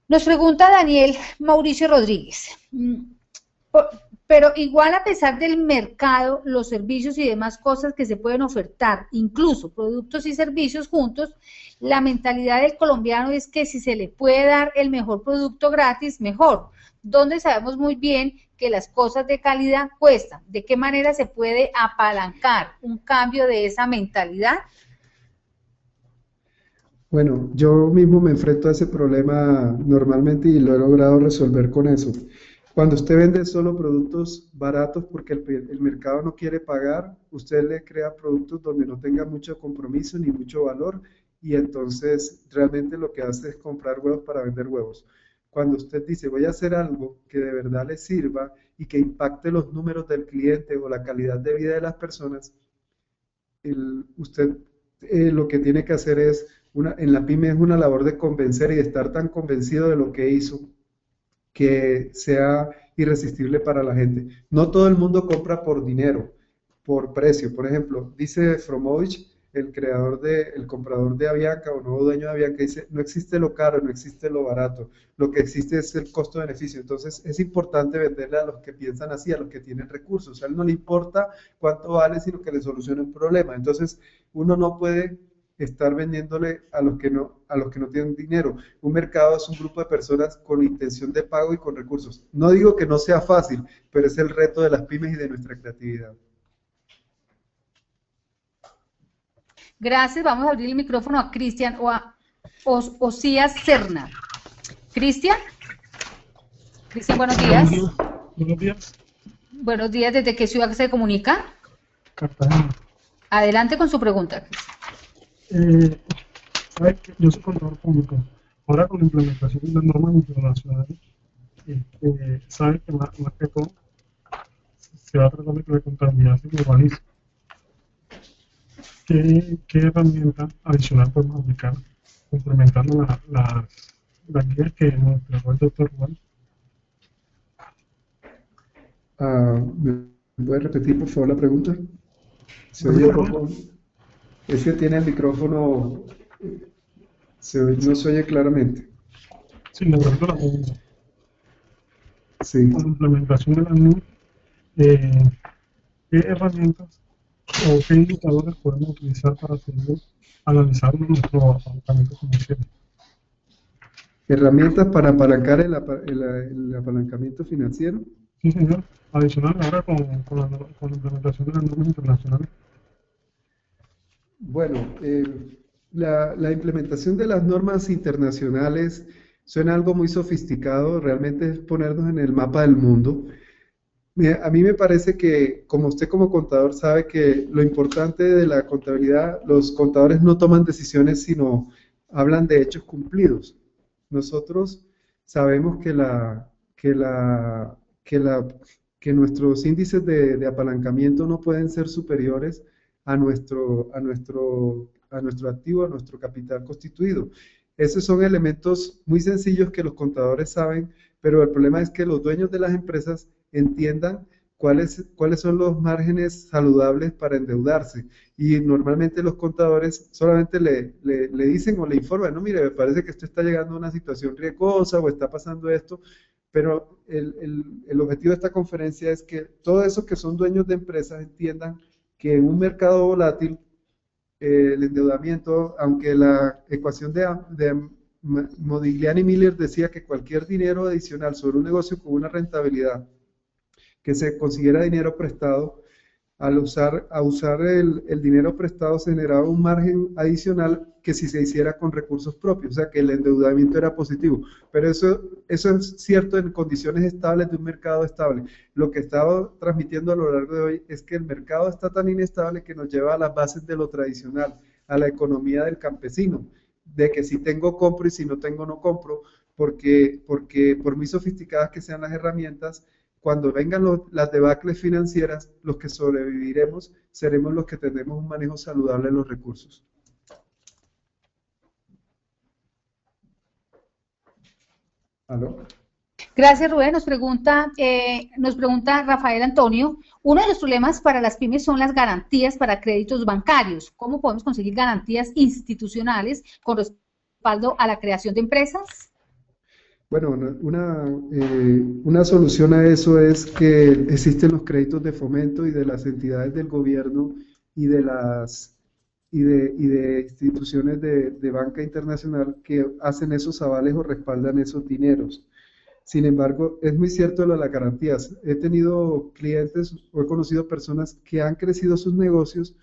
Nos pregunta Daniel Mauricio Rodríguez, pero igual a pesar del mercado, los servicios y demás cosas que se pueden ofertar, incluso productos y servicios juntos, la mentalidad del colombiano es que si se le puede dar el mejor producto gratis, mejor. Donde sabemos muy bien que las cosas de calidad cuestan. ¿De qué manera se puede apalancar un cambio de esa mentalidad? Bueno, yo mismo me enfrento a ese problema normalmente y lo he logrado resolver con eso. Cuando usted vende solo productos baratos porque el mercado no quiere pagar, usted le crea productos donde no tenga mucho compromiso ni mucho valor, y entonces realmente lo que hace es comprar huevos para vender huevos. Cuando usted dice voy a hacer algo que de verdad le sirva y que impacte los números del cliente o la calidad de vida de las personas, usted lo que tiene que hacer es, en la pyme es una labor de convencer y de estar tan convencido de lo que hizo que sea irresistible para la gente. No todo el mundo compra por dinero, por precio. Por ejemplo, dice Fromovich, el comprador de Avianca o nuevo dueño de Avianca, dice, no existe lo caro, no existe lo barato, lo que existe es el costo-beneficio. Entonces es importante venderle a los que piensan así, a los que tienen recursos. A él no le importa cuánto vale, sino que le solucione un problema. Entonces uno no puede estar vendiéndole a los que no tienen dinero. Un mercado es un grupo de personas con intención de pago y con recursos. No digo que no sea fácil, pero es el reto de las pymes y de nuestra creatividad. Gracias. Vamos a abrir el micrófono a Cristian o a Osías Serna. Cristian. Cristian, buenos días. Buenos días. Buenos días. ¿Desde qué ciudad se comunica? Cartagena. Adelante con su pregunta. Yo soy contador público. Ahora con la implementación de las normas internacionales, sabe que más que todo se va a tratar de que la contabilidad se globalice. ¿Qué herramienta adicional podemos aplicar complementando las guías que nos entregó el doctor Juan? ¿Me puede repetir, por favor, la pregunta? ¿Se oye un poco? Es que tiene el micrófono, no se oye claramente. Sí, le pregunto la pregunta. Sí. Con la implementación de la NUR, ¿qué herramientas o qué indicadores podemos utilizar para seguir analizando nuestro apalancamiento financiero? ¿Herramientas para apalancar el apalancamiento financiero? Sí, señor. Adicional ahora con la implementación de las normas internacionales. Bueno, la implementación de las normas internacionales suena algo muy sofisticado, realmente es ponernos en el mapa del mundo. A mí me parece que, como usted como contador sabe que lo importante de la contabilidad, los contadores no toman decisiones, sino hablan de hechos cumplidos. Nosotros sabemos que nuestros índices de apalancamiento no pueden ser superiores a nuestro activo, a nuestro capital constituido. Esos son elementos muy sencillos que los contadores saben, pero el problema es que los dueños de las empresas entiendan cuáles son los márgenes saludables para endeudarse. Y normalmente los contadores solamente le dicen o le informan, no, mire, me parece que usted está llegando a una situación riesgosa o está pasando esto, pero el objetivo de esta conferencia es que todos esos que son dueños de empresas entiendan que en un mercado volátil, el endeudamiento, aunque la ecuación de Modigliani Miller decía que cualquier dinero adicional sobre un negocio con una rentabilidad, que se consiguiera dinero prestado, a usar el dinero prestado se generaba un margen adicional que si se hiciera con recursos propios, o sea que el endeudamiento era positivo. Pero eso es cierto en condiciones estables de un mercado estable. Lo que estaba transmitiendo a lo largo de hoy es que el mercado está tan inestable que nos lleva a las bases de lo tradicional, a la economía del campesino, de que si tengo compro y si no tengo no compro, porque por muy sofisticadas que sean las herramientas, cuando vengan las debacles financieras, los que sobreviviremos seremos los que tenemos un manejo saludable de los recursos. ¿Aló? Gracias, Rubén. Nos pregunta Rafael Antonio, uno de los problemas para las pymes son las garantías para créditos bancarios. ¿Cómo podemos conseguir garantías institucionales con respaldo a la creación de empresas? Bueno, una solución a eso es que existen los créditos de fomento y de las entidades del gobierno y de instituciones de banca internacional que hacen esos avales o respaldan esos dineros. Sin embargo, es muy cierto lo de las garantías. He tenido clientes o he conocido personas que han crecido sus negocios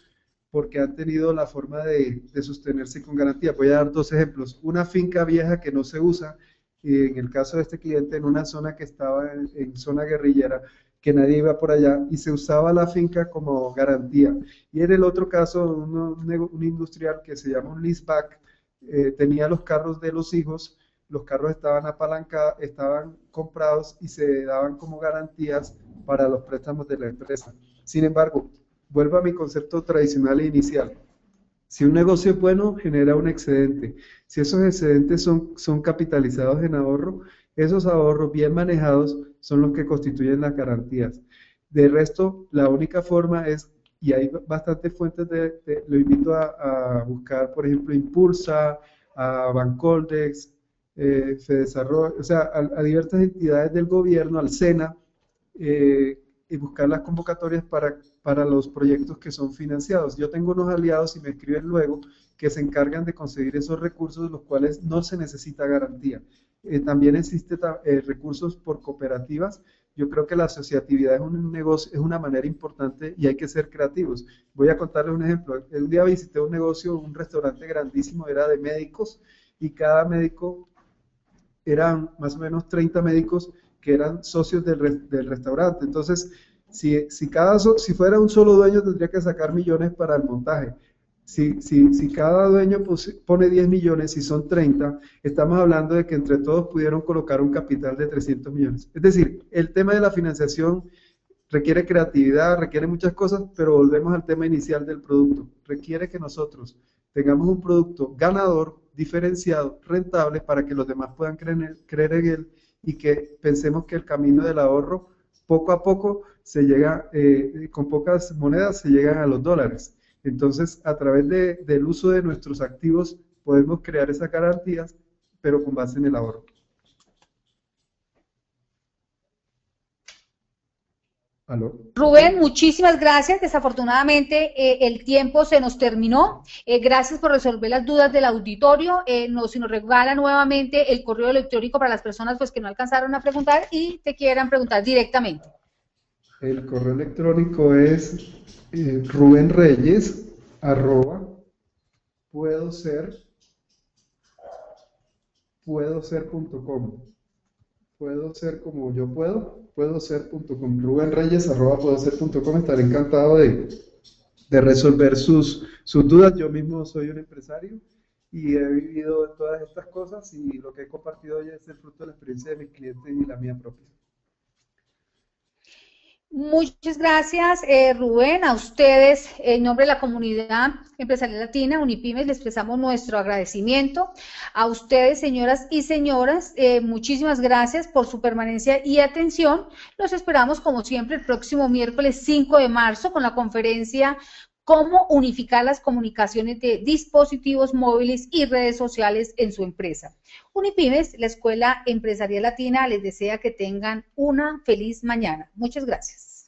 porque han tenido la forma de sostenerse con garantía. Voy a dar dos ejemplos. Una finca vieja que no se usa, y en el caso de este cliente, en una zona que estaba en zona guerrillera, que nadie iba por allá, y se usaba la finca como garantía. Y en el otro caso, un industrial que se llama un leaseback, tenía los carros de los hijos, los carros estaban apalancados, estaban comprados y se daban como garantías para los préstamos de la empresa. Sin embargo, vuelvo a mi concepto tradicional e inicial. Si un negocio es bueno, genera un excedente. Si esos excedentes son capitalizados en ahorro, esos ahorros bien manejados son los que constituyen las garantías. De resto, la única forma es, y hay bastantes fuentes lo invito a buscar, por ejemplo, Impulsa, a Bancoldex, Fedesarrollo, o sea, a diversas entidades del gobierno, al SENA, y buscar las convocatorias para los proyectos que son financiados. Yo tengo unos aliados y me escriben luego que se encargan de conseguir esos recursos, los cuales no se necesita garantía. También existen recursos por cooperativas. Yo creo que la asociatividad es un negocio, es una manera importante y hay que ser creativos. Voy a contarles un ejemplo. Un día visité un negocio, un restaurante grandísimo, era de médicos, y cada médico, eran más o menos 30 médicos que eran socios del restaurante. Entonces, si fuera un solo dueño, tendría que sacar millones para el montaje. Si cada dueño pone 10 millones, si son 30, estamos hablando de que entre todos pudieron colocar un capital de 300 millones. Es decir, el tema de la financiación requiere creatividad, requiere muchas cosas, pero volvemos al tema inicial del producto. Requiere que nosotros tengamos un producto ganador, diferenciado, rentable, para que los demás puedan creer en él, y que pensemos que el camino del ahorro, poco a poco, se llega, con pocas monedas se llegan a los dólares. Entonces, a través del uso de nuestros activos, podemos crear esas garantías, pero con base en el ahorro. ¿Aló? Rubén, muchísimas gracias. Desafortunadamente el tiempo se nos terminó. Gracias por resolver las dudas del auditorio. Si nos regala nuevamente el correo electrónico para las personas pues, que no alcanzaron a preguntar y te quieran preguntar directamente. El correo electrónico es rubenreyes@puedoser.com. Puedo ser como yo puedo ser.com. rubenreyes@puedoser.com. Estaré encantado de resolver sus dudas. Yo mismo soy un empresario y he vivido todas estas cosas, y lo que he compartido hoy es el fruto de la experiencia de mis clientes y la mía propia. Muchas gracias, Rubén. A ustedes, en nombre de la comunidad empresarial latina, Unipymes, les expresamos nuestro agradecimiento. A ustedes, señoras y señoras, muchísimas gracias por su permanencia y atención. Los esperamos, como siempre, el próximo miércoles 5 de marzo con la conferencia Cómo unificar las comunicaciones de dispositivos móviles y redes sociales en su empresa. Unipymes, la Escuela Empresarial Latina, les desea que tengan una feliz mañana. Muchas gracias.